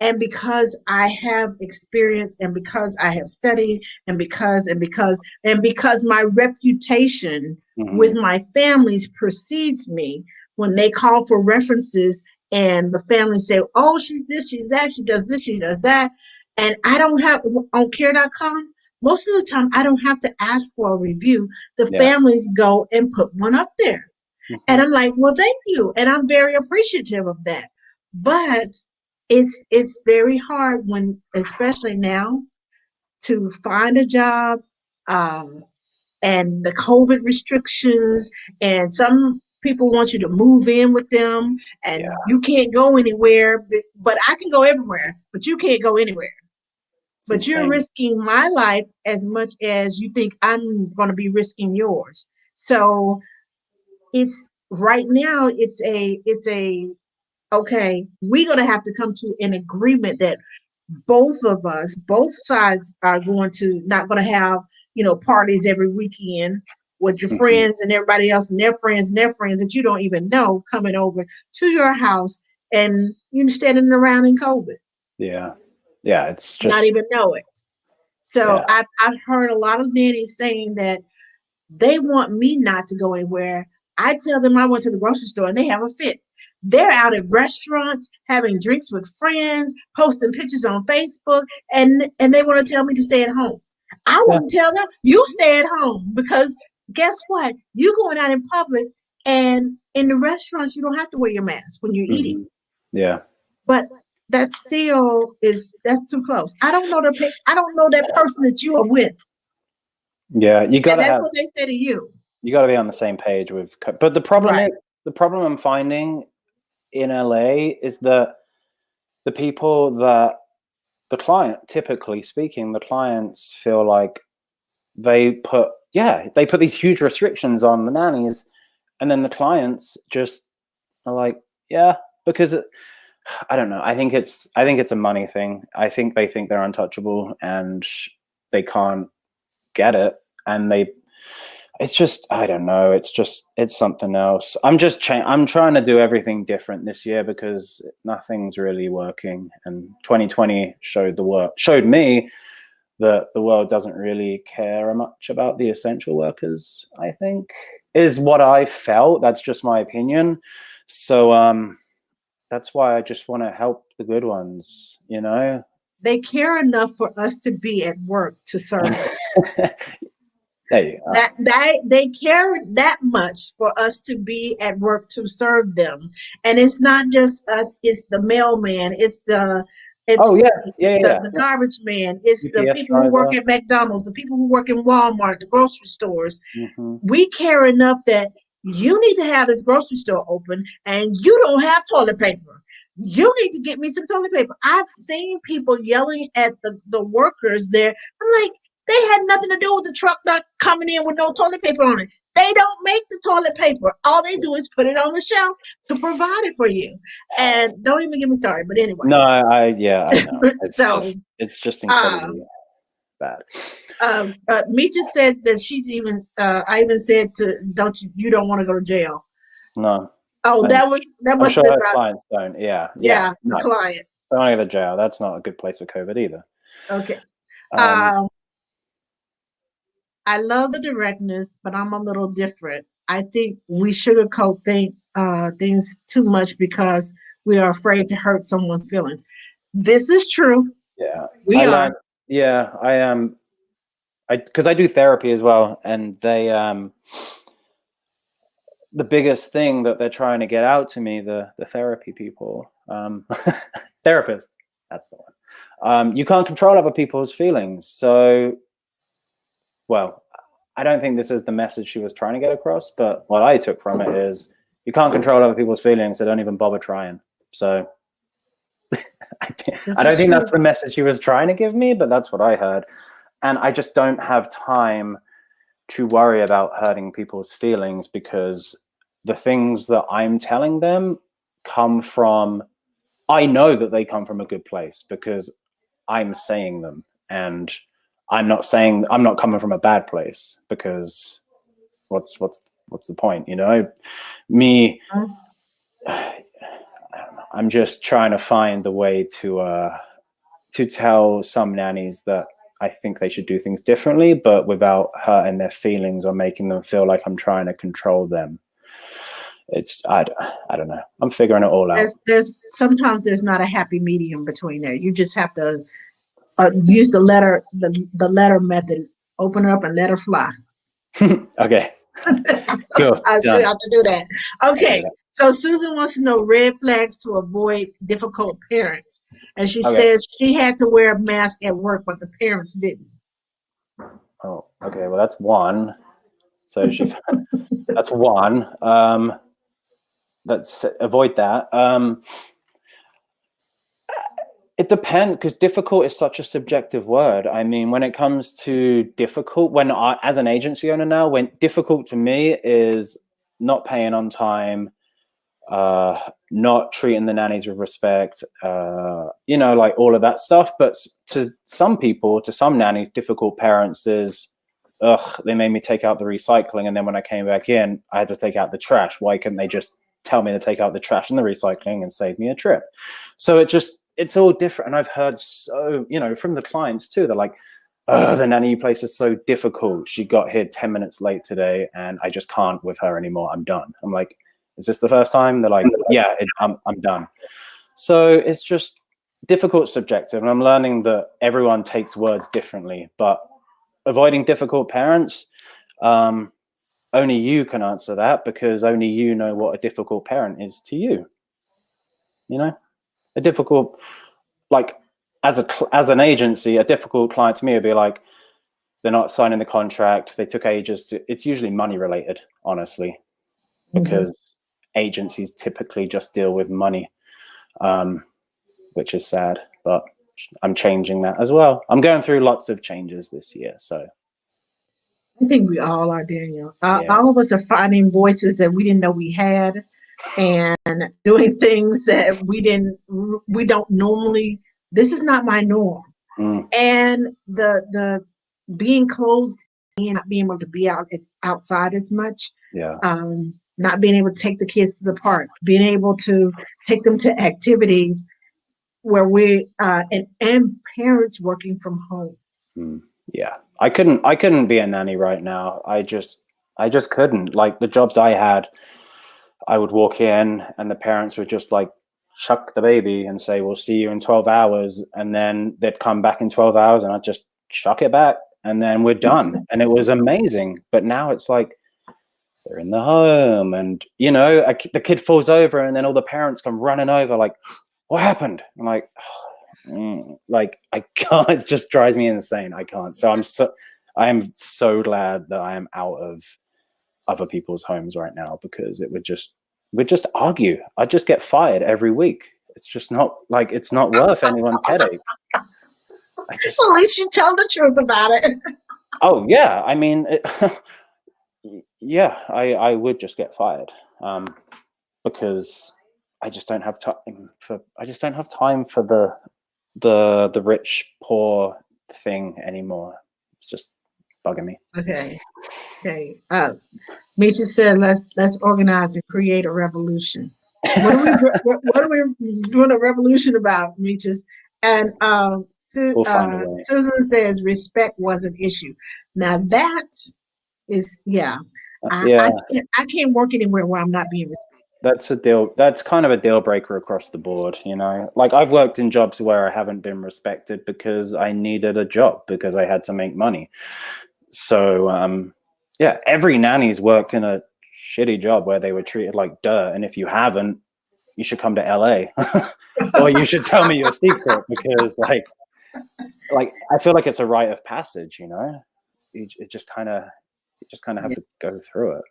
and because I have experience, and because I have studied, and because my reputation with Hmm. my families precedes me. When they call for references and the family say, oh, she's this, she's that, she does this, she does that, and I don't have on care.com, most of the time I don't have to ask for a review. The Yeah. families go and put one up there, and Hmm. I'm like, well, thank you. And I'm very appreciative of that. But it's very hard when, especially now, to find a job, um, and the COVID restrictions, and some people want you to move in with them, Yeah, and you can't go anywhere. But I can go everywhere, but you can't go anywhere. it's But you're insane. risking my life as much as you think I'm going to be risking yours. So it's right now it's a okay, we're going to have to come to an agreement that both of us, both sides, are going to not going to have, parties every weekend with your Hmm. friends and everybody else and their friends that you don't even know coming over to your house, and you standing around in COVID, Yeah, yeah, it's not just even know it. So yeah, I've heard a lot of nannies saying that they want me not to go anywhere. I tell them I went to the grocery store and they have a fit. They're out at restaurants having drinks with friends, posting pictures on Facebook, and they want to tell me to stay at home. I yeah. wouldn't tell them, you stay at home, because guess what? You're going out in public, and in the restaurants you don't have to wear your mask when you're eating. Hmm. Yeah, But that still that's too close. I don't know that person that you are with. yeah. And that's what they say to you. You got to be on the same page with. But the problem is, Right. the problem I'm finding in LA is that the people that the client, typically speaking, the clients feel like they put these huge restrictions on the nannies, and then the clients just are like, yeah, because I don't know. I think it's a money thing. I think they think they're untouchable and they can't get it, and it's just, I don't know, it's something else. I'm trying to do everything different this year because nothing's really working, and 2020 showed me that the world doesn't really care much about the essential workers, I think, is what I felt. That's just my opinion. So that's why I just want to help the good ones, you know. They care enough for us to be at work to serve them. There you go. That they care that much for us to be at work to serve them. And it's not just us, it's the mailman, Oh it's yeah, yeah, yeah, the yeah. garbage man, it's the UPS people who work driver. at McDonald's, the people who work in Walmart, the grocery stores. Hmm. We care enough that you need to have this grocery store open and you don't have toilet paper. You need to get me some toilet paper. I've seen people yelling at the workers there. I'm like, they had nothing to do with the truck not coming in with no toilet paper on it. They don't make the toilet paper. All they do is put it on the shelf to provide it for you. And don't even get me started. But No, anyway, yeah, I know. so It's just uh, incredibly bad. Meech said that I even said to, you don't want to go to jail. No, Oh, and that I'm must sure have been her about, clients don't. Yeah, yeah, yeah, the no, client. don't want to go to jail. That's not a good place for COVID either. Okay. Um, Um, I love the directness, but I'm a little different. I think we sugarcoat things too much because we are afraid to hurt someone's feelings. This is true. yeah, We I are. learned. Yeah, I am. Because I do therapy as well, and the biggest thing that they're trying to get out to me, the therapy people, therapists. That's the one. You can't control other people's feelings. So, well, I don't think this is the message she was trying to get across, but what I took from it is you can't control other people's feelings, so don't even bother trying. So This I don't is think true. that's the message she was trying to give me, but that's what I heard. And I just don't have time to worry about hurting people's feelings, because the things that I'm telling them come from, I know that they come from a good place because I'm saying them, and I'm not coming from a bad place, because what's the point, me, I'm just trying to find the way to tell some nannies that I think they should do things differently, but without hurting their feelings or making them feel like I'm trying to control them. I don't know. I'm figuring it all out. There's sometimes there's not a happy medium between there. You just have to use the letter method. Open her up and let her fly. Okay. Cool. Sometimes you have to do that. Okay. Okay. So Susan wants to know red flags to avoid difficult parents. And she Okay. says she had to wear a mask at work, but the parents didn't. Oh, okay. Well, that's one. So that's one. Let's avoid that. It depends, because difficult is such a subjective word. I mean, when it comes to difficult, as an agency owner now, when difficult to me is not paying on time, not treating the nannies with respect, like all of that stuff. But to some people, to some nannies, difficult parents is, they made me take out the recycling, and then when I came back in, I had to take out the trash. Why couldn't they just tell me to take out the trash and the recycling and save me a trip? So it's all different. And I've heard from the clients too, they're like, the nanny place is so difficult. She got here 10 minutes late today and I just can't with her anymore. I'm done. I'm like, is this the first time? They're like, yeah, I'm done. So it's just difficult, subjective. And I'm learning that everyone takes words differently, but avoiding difficult parents, only you can answer that, because only you know what a difficult parent is to you. A difficult, like, as an agency, a difficult client to me would be like, they're not signing the contract, they took ages it's usually money related, honestly, because agencies typically just deal with money, which is sad, but I'm changing that as well. I'm going through lots of changes this year, so I think we all are, Daniel. yeah. All of us are finding voices that we didn't know we had, and doing things that we don't normally. This is not my norm. And the being closed and not being able to be outside as much. Yeah. Not being able to take the kids to the park, being able to take them to activities where we and parents working from home. Yeah, I couldn't be a nanny right now. I just couldn't. Like, the jobs I had, I would walk in and the parents would just like chuck the baby and say, we'll see you in 12 hours. And then they'd come back in 12 hours and I'd just chuck it back and then we're done. And it was amazing. But now it's like, they're in the home and, the kid falls over and then all the parents come running over like, what happened? I'm like, like, I can't. It just drives me insane. I can't. So I am so glad that I am out of other people's homes right now, because we'd just argue. I'd just get fired every week. It's just not worth anyone's headache. Well, at least you tell the truth about it. Oh yeah, I mean, yeah, I would just get fired, because I just don't have time for the rich poor thing anymore. It's just bugging me. Okay. Meech said, let's organize and create a revolution. What are we doing a revolution about, Meech? And Susan says respect was an issue. Now that is, yeah. I can't work anywhere where I'm not being respected. That's kind of a deal breaker across the board, like I've worked in jobs where I haven't been respected because I needed a job, because I had to make money. So every nanny's worked in a shitty job where they were treated like dirt, and if you haven't, you should come to LA or you should tell me your secret, because like I feel like it's a rite of passage, you know. You just kind of have to go through it.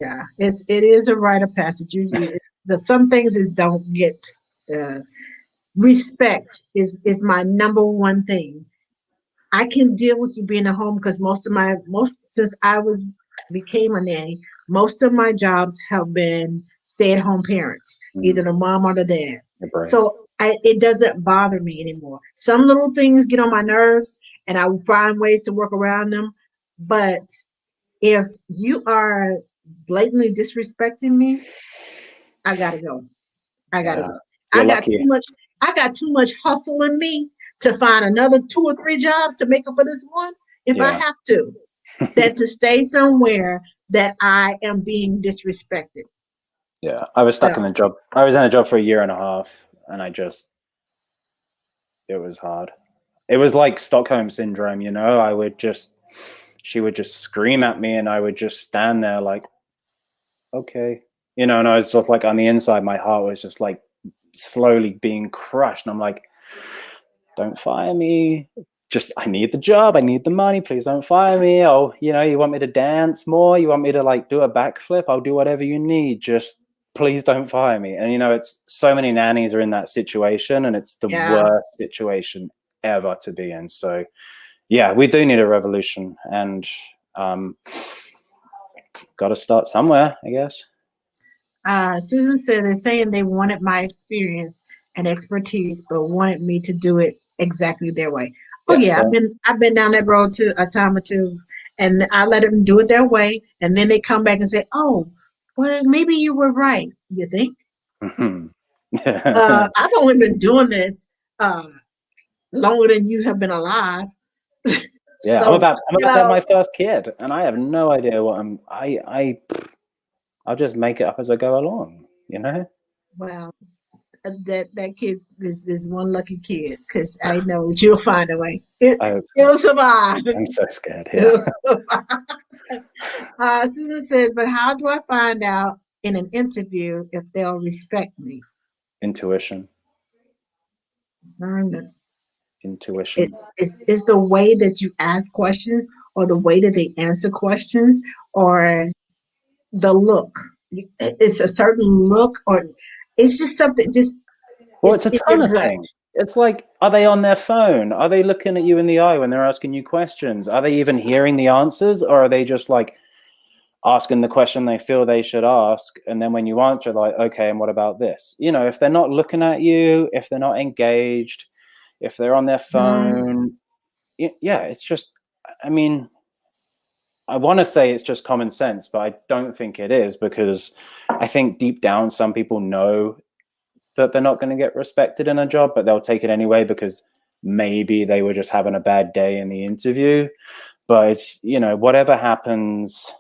Yeah, it is a rite of passage. Some things is don't get respect is my number one thing. I can deal with you being at home because most since became a nanny, most of my jobs have been stay at home parents, either the mom or the dad. So it doesn't bother me anymore. Some little things get on my nerves, and I will find ways to work around them. But if you are blatantly disrespecting me, I gotta go. I gotta go. You're I got lucky. too much. I got too much hustle in me to find another 2 or 3 jobs to make up for this one. If I have to, that to stay somewhere that I am being disrespected. Yeah, I was stuck in a job. I was in a job for 1.5 years, and it was hard. It was like Stockholm Syndrome, you know. She would just scream at me, and I would just stand there like, okay, you know. And I was just like, on the inside, my heart was just like slowly being crushed. And I'm like, don't fire me. Just, I need the job. I need the money. Please don't fire me. Oh, you know, you want me to dance more? You want me to like do a backflip? I'll do whatever you need. Just please don't fire me. And, you know, it's so many nannies are in that situation, and it's the worst situation ever to be in. So yeah, we do need a revolution, and got to start somewhere, I guess. Susan said they're saying they wanted my experience and expertise, but wanted me to do it exactly their way. Oh yeah, I've been down that road to a time or two, and I let them do it their way, and then they come back and say, "Oh, well, maybe you were right." You think? I've only been doing this longer than you have been alive. Yeah, so, I'm about to have my first kid, and I have no idea what I'll just make it up as I go along, you know. Well, that kid is one lucky kid, because I know that you'll find a way. It'll survive. I'm so scared. Yeah. Susan said, but how do I find out in an interview if they'll respect me? Intuition. Discernment. Intuition. Is the way that you ask questions, or the way that they answer questions, or the look? It's a certain look, or it's just something. Well, it's a ton of things. It's like, are they on their phone? Are they looking at you in the eye when they're asking you questions? Are they even hearing the answers, or are they just like asking the question they feel they should ask, and then when you answer, like, okay, and what about this? You know, if they're not looking at you, if they're not engaged, if they're on their phone, yeah, it's just, I mean, I want to say it's just common sense, but I don't think it is, because I think deep down some people know that they're not going to get respected in a job, but they'll take it anyway because maybe they were just having a bad day in the interview. But, you know, whatever happens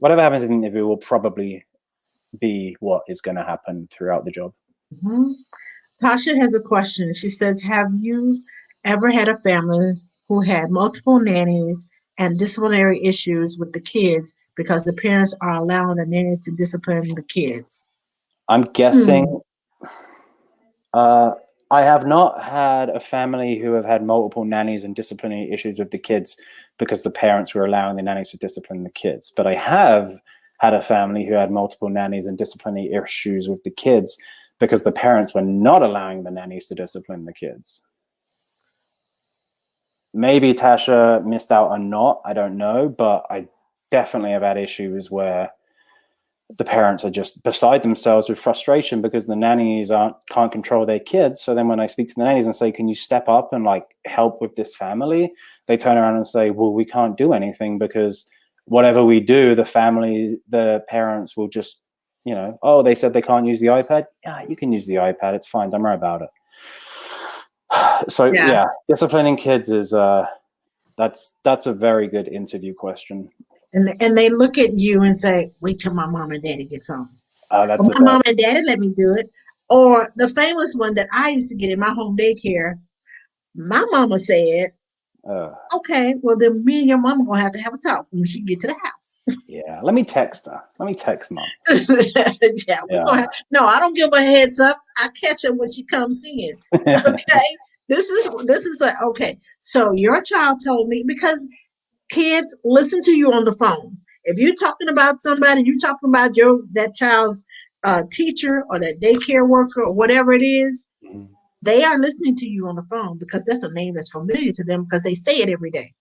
in the interview will probably be what is going to happen throughout the job. Tasha has a question. She says, have you ever had a family who had multiple nannies and disciplinary issues with the kids because the parents are allowing the nannies to discipline the kids? I'm guessing I have not had a family who have had multiple nannies and disciplinary issues with the kids because the parents were allowing the nannies to discipline the kids. But I have had a family who had multiple nannies and disciplinary issues with the kids because the parents were not allowing the nannies to discipline the kids. Maybe Tasha missed out or not, I don't know, but I definitely have had issues where the parents are just beside themselves with frustration because the nannies can't control their kids. So then when I speak to the nannies and say, can you step up and like help with this family? They turn around and say, well, we can't do anything because whatever we do, the parents will just, you know, oh, they said they can't use the iPad. Yeah, you can use the iPad. It's fine. Don't worry about it. So yeah, disciplining kids is that's a very good interview question. And they look at you and say, wait till my mom and daddy gets home. My mom and daddy let me do it. Or the famous one that I used to get in my home daycare, my mama said, okay, well then me and your mama gonna have to have a talk when she get to the house. Yeah, let me text her. Let me text mom. Yeah, we're Yeah. gonna have, no, I don't give her a heads up. I catch her when she comes in. Okay. Okay. So your child told me, because kids listen to you on the phone. If you're talking about somebody, you're talking about that child's teacher or that daycare worker or whatever it is, Mhm. they are listening to you on the phone because that's a name that's familiar to them because they say it every day.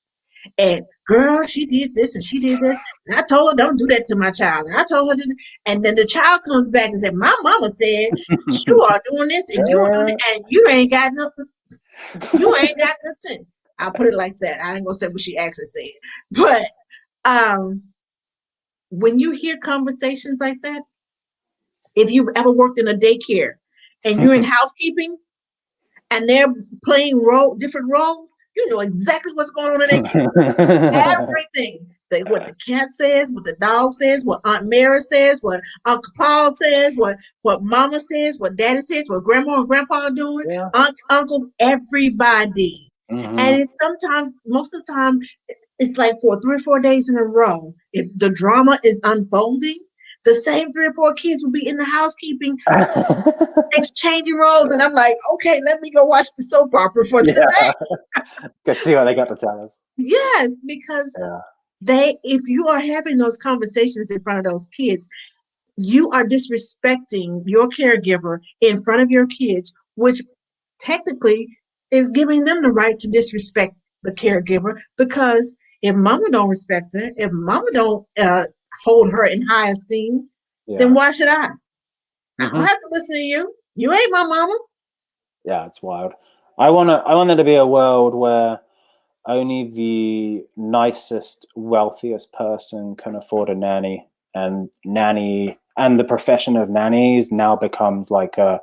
And girl, she did this and she did this. And I told her, don't do that to my child. And I told her, and then the child comes back and said, my mama said you are doing this and you are doing Yeah. that, and you ain't got good sense. I'll put it like that. I ain't gonna say what she actually said. But um, when you hear conversations like that, if you've ever worked in a daycare and you're in housekeeping and they're playing different roles, you know exactly what's going on in their care. Everything. What the cat says, what the dog says, what Aunt Mary says, what Uncle Paul says, what Mama says, what Daddy says, what Grandma and Grandpa are doing, Yeah. aunts, uncles, everybody. And Mhm. it's sometimes, most of the time, it's like for 3 or 4 days in a row. If the drama is unfolding, the same 3 or 4 kids will be in the housekeeping exchanging roles, and I'm like, okay, let me go watch the soap opera for today. Yeah. Go see what they got to tell us. Yes, because Yeah. if you are having those conversations in front of those kids, you are disrespecting your caregiver in front of your kids, which technically is giving them the right to disrespect the caregiver, because if mama don't respect her, if mama don't hold her in high esteem, then Yeah. why should I? I don't Mhm. have to listen to you. You ain't my mama. Yeah, it's wild. I want there to be a world where only the nicest, wealthiest person can afford a nanny, and the profession of nannies now becomes like a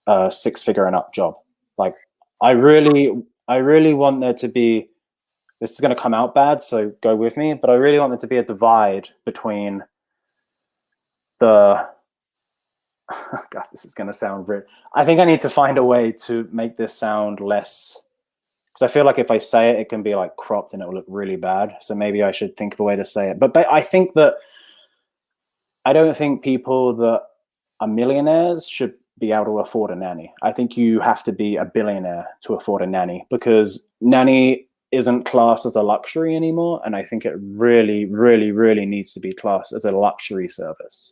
6-figure and up job. Like, I really want there to be. This is going to come out bad, so go with me. But I really want there to be a divide between the. God, this is going to sound weird. I think I need to find a way to make this sound less, because I feel like if I say it, it can be like cropped and it will look really bad. So maybe I should think of a way to say it. But I think that I don't think people that are millionaires should be able to afford a nanny. I think you have to be a billionaire to afford a nanny, because nanny isn't classed as a luxury anymore. And I think it really, really, really needs to be classed as a luxury service.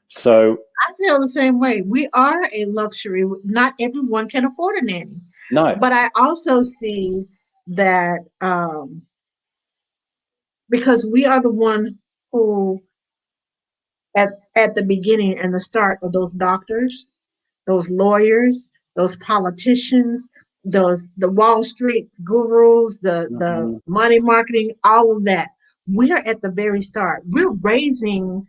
So I feel the same way. We are a luxury. Not everyone can afford a nanny. no. But I also see that because we are the one who, at the beginning and the start of those doctors, those lawyers, those politicians, the Wall Street gurus, the Mhm. money marketing, all of that. We're at the very start. We're raising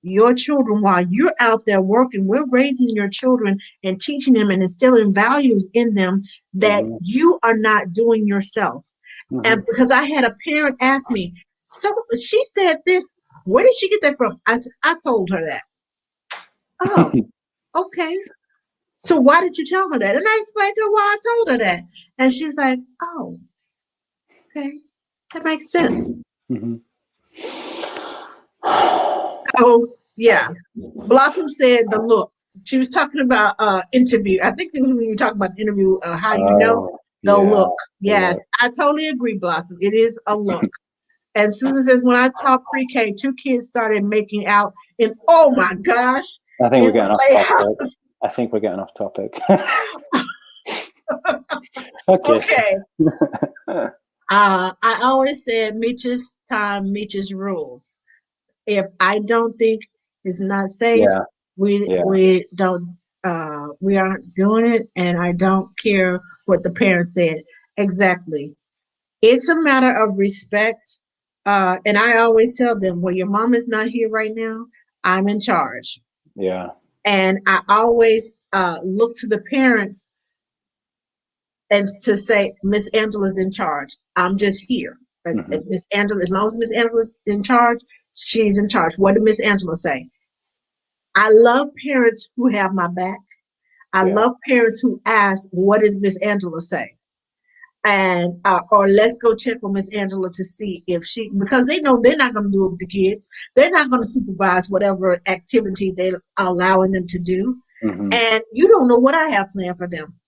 your children while you're out there working. We're raising your children and teaching them and instilling values in them that Mhm. you are not doing yourself. And Mhm. because I had a parent ask me, so she said this, where did she get that from? I said, I told her that. Oh, okay. So why did you tell her that? And I explained to her why I told her that. And she's like, oh, okay. That makes sense. Mhm. So yeah. Blossom said the look. She was talking about interview. I think when you talk about the interview, how you know Oh, the yeah. look. Yes, I totally agree, Blossom. It is a look. And Susan says, when I taught pre-K, 2 kids started making out, and oh my gosh, I think in we're the getting off topic. playhouse. I think we're getting off topic. Okay. Okay. I always said Meech's time, Meech's rules. If I don't think it's not safe, Yeah. we Yeah. we don't we aren't doing it, and I don't care what the parents said. Exactly. It's a matter of respect. And I always tell them, well, your mom is not here right now. I'm in charge. Yeah. And I always look to the parents and to say, Miss Angela's in charge. I'm just here. But Hmm. Miss Angela, as long as Miss Angela's in charge, she's in charge. What did Miss Angela say? I love parents who have my back. I Yeah. love parents who ask, what does Miss Angela say? and or let's go check with Miss Angela to see if she, because they know they're not going to do it with the kids. They're not going to supervise whatever activity they're allowing them to do. And you don't know what I have planned for them.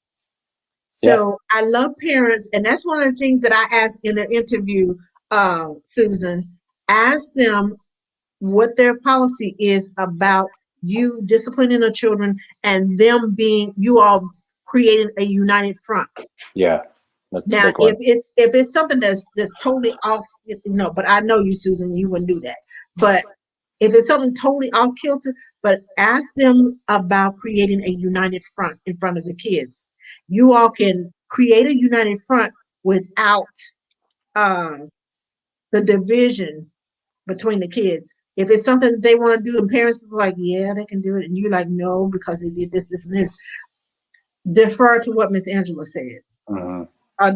So I love parents, and that's one of the things that I asked in the interview, Susan. Ask them what their policy is about you disciplining the children and them being, you all creating a united front. Yeah. That's Now, a big one. if it's something that's just totally off, but I know you, Susan, you wouldn't do that. But if it's something totally off kilter, but ask them about creating a united front in front of the kids. You all can create a united front without the division between the kids. If it's something that they want to do and parents are like, yeah, they can do it, and you're like, no, because they did this, and this, defer to what Miss Angela said.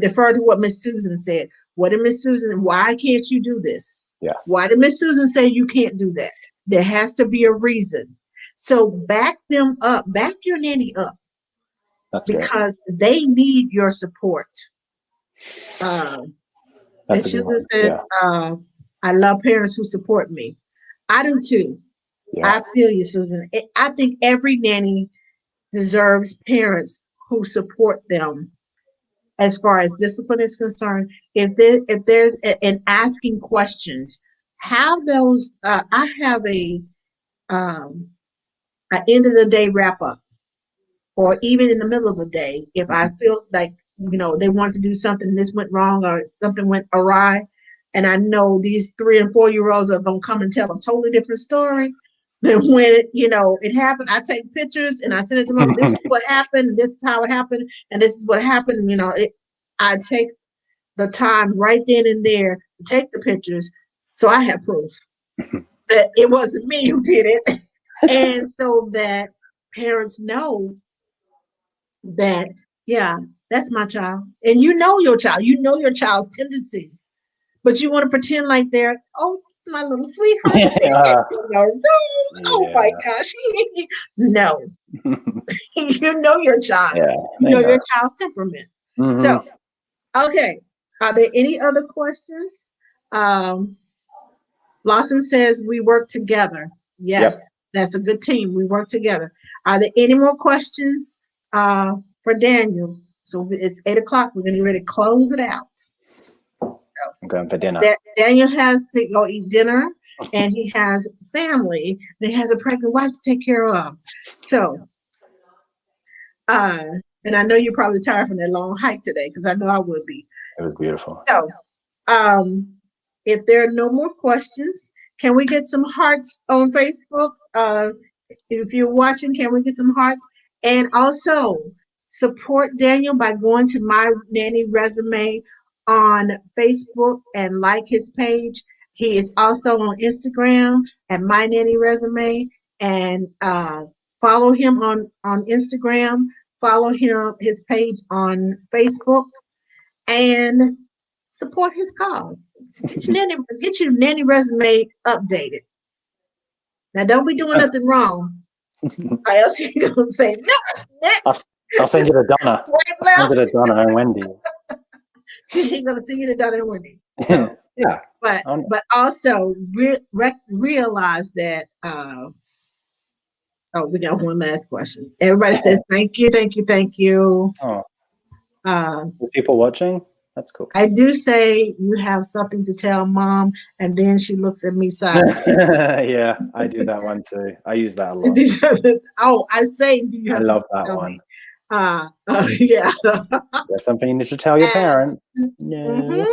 Defer to what Miss Susan said. What did Miss Susan, why can't you do this? Yeah. Why did Miss Susan say you can't do that? There has to be a reason. So back them up, back your nanny up. That's because they need your support. That's Susan says, I love parents who support me. I do too. Yeah. I feel you, Susan. I think every nanny deserves parents who support them as far as discipline is concerned. If there's an asking questions, have those. I have a end of the day wrap up, or even in the middle of the day, if I feel like they want to do something, this went wrong or something went awry, and I know these 3 and 4 year olds are gonna come and tell a totally different story. Then when it happened, I take pictures and I send it to them. This is what happened. And this is how it happened, and this is what happened. I take the time right then and there to take the pictures, so I have proof that it wasn't me who did it, and so that parents know that, yeah, that's my child. And your child, your child's tendencies, but you want to pretend like they're, oh, that's my little sweetheart. Oh my gosh. No, your child. Your child's temperament. So, okay. Are there any other questions? Blossom says we work together. Yes, that's a good team. We work together. Are there any more questions for Daniel? So it's 8:00. We're going to get ready to close it out. I'm going for dinner. Daniel has to go eat dinner, and he has family, and he has a pregnant wife to take care of. So, and I know you're probably tired from that long hike today, because I know I would be. It was beautiful. So, if there are no more questions, can we get some hearts on Facebook? If you're watching, can we get some hearts? And also support Daniel by going to My Nanny Resume on Facebook and like his page. He is also on Instagram at My Nanny Resume, and follow him on Instagram. Follow his page on Facebook, and support his cause. Get your nanny resume updated. Now, don't be doing nothing wrong, or else you're gonna say no. Next, I'll send you to Donna. I'll send you to Donna and Wendy. She's gonna send you to Donna and Wendy. So, yeah, but also realize that. We got one last question. Everybody says thank you, thank you, thank you. People watching. That's cool. I do say you have something to tell mom, and then she looks at me sideways. Yeah, I do that one too. I use that a lot. I say, do you have I love that one. Yeah. There's something you need to tell your parents. No.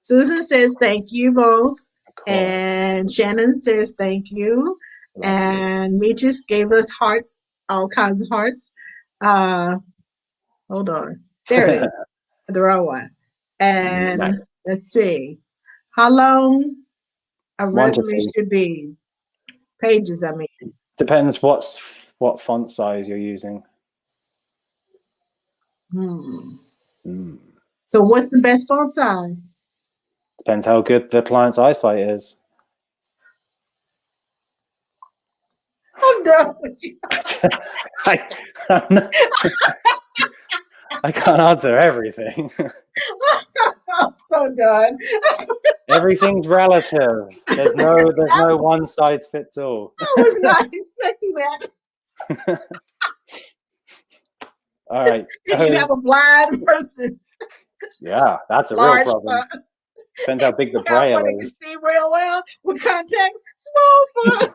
Susan says thank you both. And Shannon says thank you. And Meechis gave us hearts, all kinds of hearts. Hold on. There it is. The wrong one. And let's see. How long a resume should be? Pages, I mean. Depends what font size you're using. So what's the best font size? Depends how good the client's eyesight is. I'm done with you. I can't answer everything. I'm so done. Everything's relative. There's no That one size fits all. I was not expecting that. All right. And you'd have a blind person, Yeah, that's a real large problem. font. Depends how big the Have one braille that can is. see real well with contacts, small font.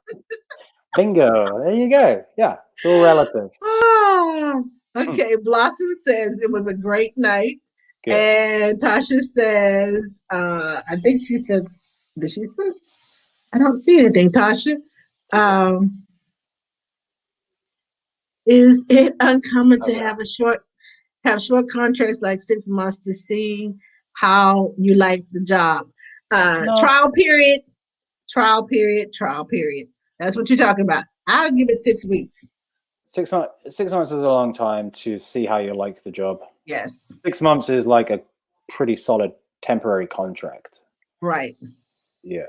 Bingo. There you go. Yeah, it's all relative. Ah, okay, Blossom says it was a great night. Good. And Tasha says, I think she said, did she say? I don't see anything, Tasha. Is it uncommon to have short contracts like 6 months to see how you like the job? No, Trial period, trial period, trial period. That's what you're talking about. I'll give it 6 weeks. 6 months. 6 months is a long time to see how you like the job. Yes. 6 months is like a pretty solid temporary contract. Right. Yeah.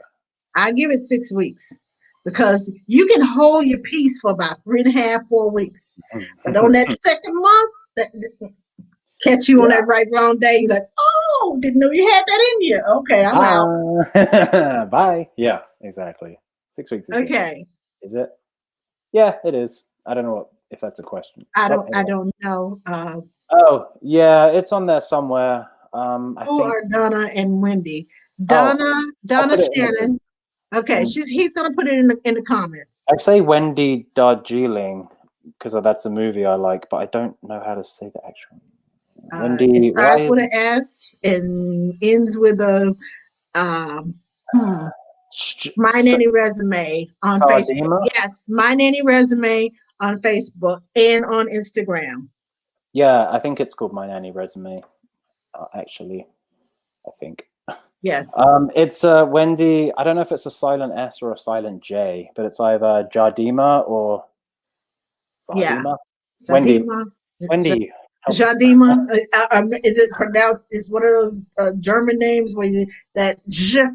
I give it 6 weeks because you can hold your peace for about 3.5, 4 weeks. But on that second month, catch you on that right wrong day, you're like, oh, didn't know you had that in you. Okay, I'm out. Bye. Yeah, exactly. 6 weeks is Okay. Good. Is it? Yeah, it is. I don't know if that's a question. I don't know. Oh, yeah, it's on there somewhere. Who are Donna and Wendy? I'll Donna put it Shannon. Okay, he's gonna put it in the comments. I say Wendy Darjeeling because that's a movie I like, but I don't know how to say the actual. Wendy. It starts with an S and ends with a My Nanny Resume on Facebook. Yes, My Nanny Resume on Facebook and on Instagram. Yeah, I think it's called My Nanny Resume. Actually, I think. Yes. It's Wendy. I don't know if it's a silent S or a silent J, but it's either Jardima or Fadima. Yeah. Wendy. Jardima. Is it pronounced? Is one of those German names where that J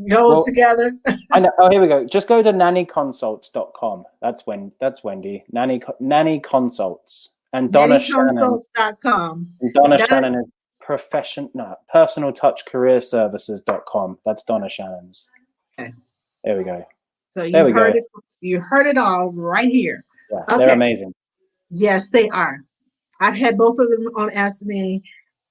goes together? I know. Oh, here we go. Just go to nannyconsults.com. That's Wendy. Nanny Consults. And Donna nannyconsults.com. And Donna Shannon is personaltouchcareerservices.com. That's Donna Shannon's. Okay. There we go. So you heard it all right here. Yeah, okay. They're amazing. Yes, they are. I've had both of them on Ask The Nanny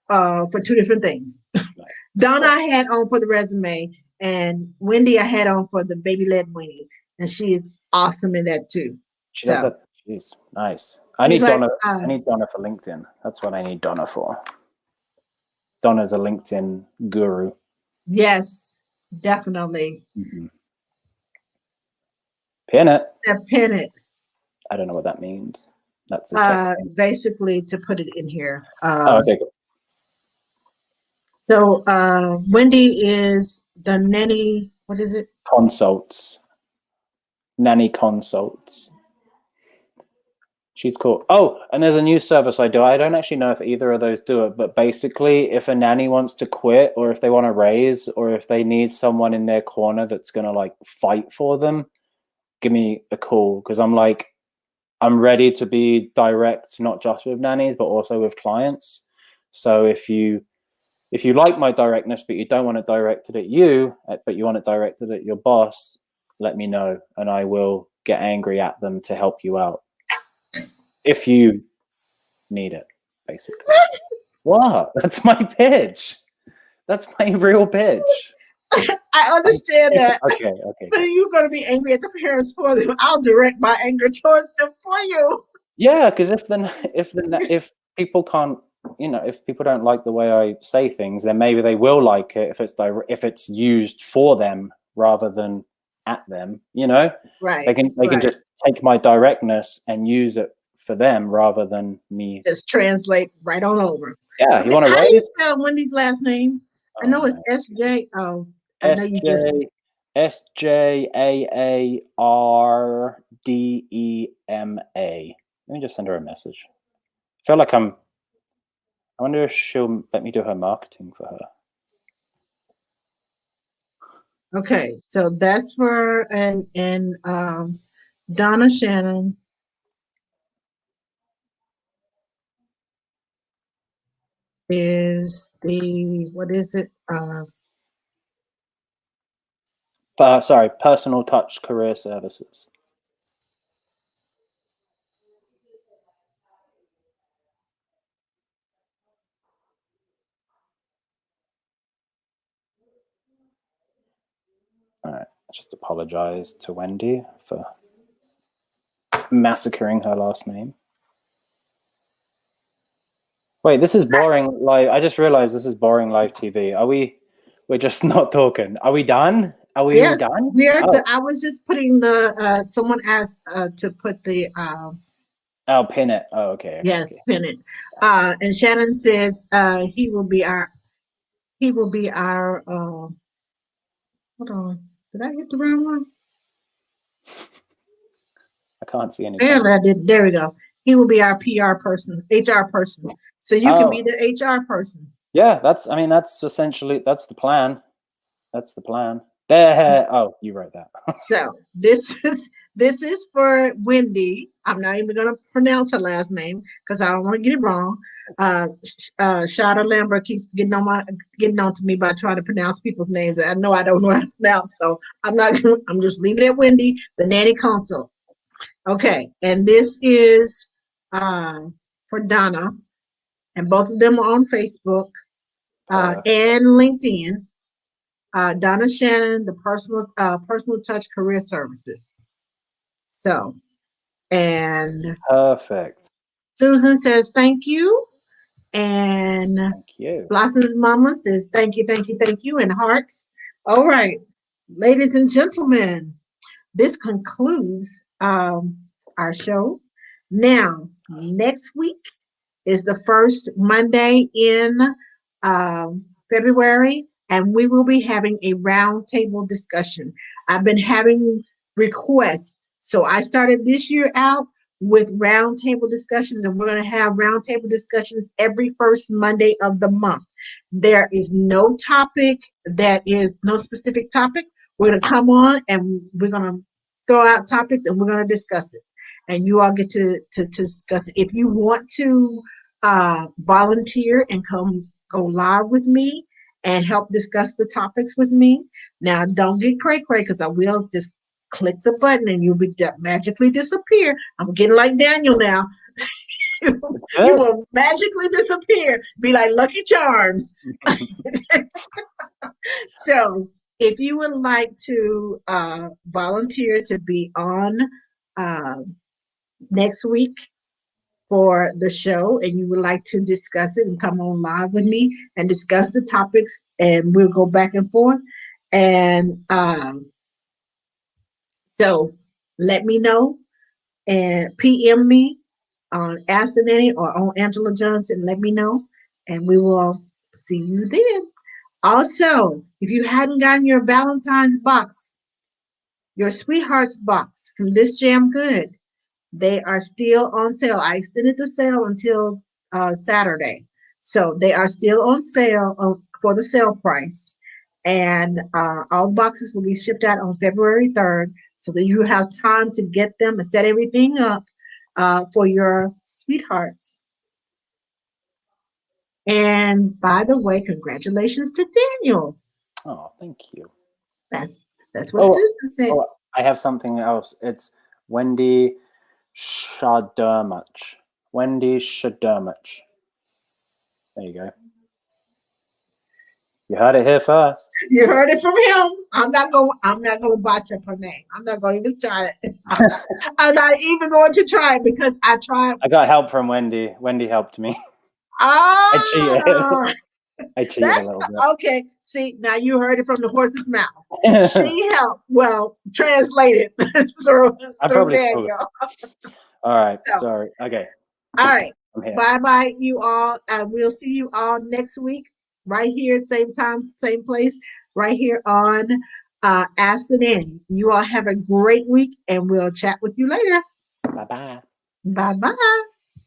for 2 different things. Nice. Donna I had on for the resume, and Wendy I had on for the baby-led weaning, and she is awesome in that too. She does that. Jeez, nice. I need Donna. I need Donna for LinkedIn. That's what I need Donna for. Donna's a LinkedIn guru. Yes, definitely. Pin it. Pin it. I don't know what that means. That's basically to put it in here. Okay. So Wendy is the nanny. What is it? Consults. Nanny Consults. She's cool. Oh, and there's a new service I do. I don't actually know if either of those do it, but basically if a nanny wants to quit or if they want to raise or if they need someone in their corner that's going to like fight for them, give me a call because I'm ready to be direct, not just with nannies, but also with clients. So if you like my directness, but you don't want it directed at you, but you want it directed at your boss, let me know and I will get angry at them to help you out. If you need it, basically. What? That's my pitch. That's my real pitch. I understand that. Okay. But you're going to be angry at the parents for them. I'll direct my anger towards them for you. Yeah, because if people can't, if people don't like the way I say things, then maybe they will like it if it's used for them rather than at them. Right. They can just take my directness and use it for them rather than me. Just translate right on over. Yeah, okay, you want to raise? How do you spell Wendy's last name? I know it's S-J. Oh, I know you just SJAARDEMA. Let me just send her a message. I feel like I wonder if she'll let me do her marketing for her. Okay, so that's for and Donna Shannon. is the, what is it? Sorry, Personal Touch Career Services. All right, I just apologize to Wendy for massacring her last name. Wait, this is boring live. I just realized this is boring live TV. We're just not talking. Are we done? Are we done? We are. I was just putting the, someone asked to put the, oh, pin it. Oh, okay. Yes, pin it. And Shannon says he will be our, hold on. Did I hit the wrong one? I can't see anything. Apparently I did. There we go. He will be our PR person, HR person. So you can be the HR person. Yeah, that's essentially, that's the plan. That's the plan. There. Oh, you wrote that. So this is for Wendy. I'm not even going to pronounce her last name because I don't want to get it wrong. Shada Lambert keeps getting on to me by trying to pronounce people's names. I know I don't know how to pronounce, so I'm just leaving it at Wendy, the nanny consult. Okay, and this is for Donna, and both of them are on Facebook and LinkedIn. Donna Shannon, the personal touch career services. So, and perfect. Susan says thank you, and thank you. Blossom's mama says thank you, and hearts. All right, ladies and gentlemen, this concludes our show. Now, next week is the first Monday in February, and we will be having a roundtable discussion. I've been having requests, so I started this year out with roundtable discussions, and we're going to have roundtable discussions every first Monday of the month. There is no topic that is no specific topic. We're going to come on and we're going to throw out topics and we're going to discuss it. And you all get to discuss it. If you want to volunteer and go live with me and help discuss the topics with me, now don't get cray-cray because I will just click the button and you'll be magically disappear. I'm getting like Daniel now. You will magically disappear, be like Lucky Charms. So if you would like to volunteer to be on next week for the show and you would like to discuss it and come on live with me and discuss the topics and we'll go back and forth. And so let me know and PM me on Ask The Nanny or on Angela Johnson. Let me know and we will see you then. Also, if you hadn't gotten your Valentine's box, your Sweethearts box from This Jam Good, they are still on sale. I extended the sale until Saturday. So they are still on sale for the sale price. And all the boxes will be shipped out on February 3rd so that you have time to get them and set everything up for your sweethearts. And by the way, congratulations to Daniel. Oh, thank you. That's what Susan said. Oh, I have something else. It's Wendy Shadermuch. Wendy Shadermuch. There you go. You heard it here first. You heard it from him. I'm not gonna botch up her name. I'm not gonna even try it. I'm not even going to try it because I tried. I got help from Wendy. Wendy helped me. I cheated. I cheated a little bit. Okay. See, now you heard it from the horse's mouth. She helped. Well, translated through Daniel. All right. So, sorry. Okay. All right. Bye, you all. We'll see you all next week, right here, same time, same place, right here on Ask the Nanny. You all have a great week, and we'll chat with you later. Bye-bye. Bye-bye.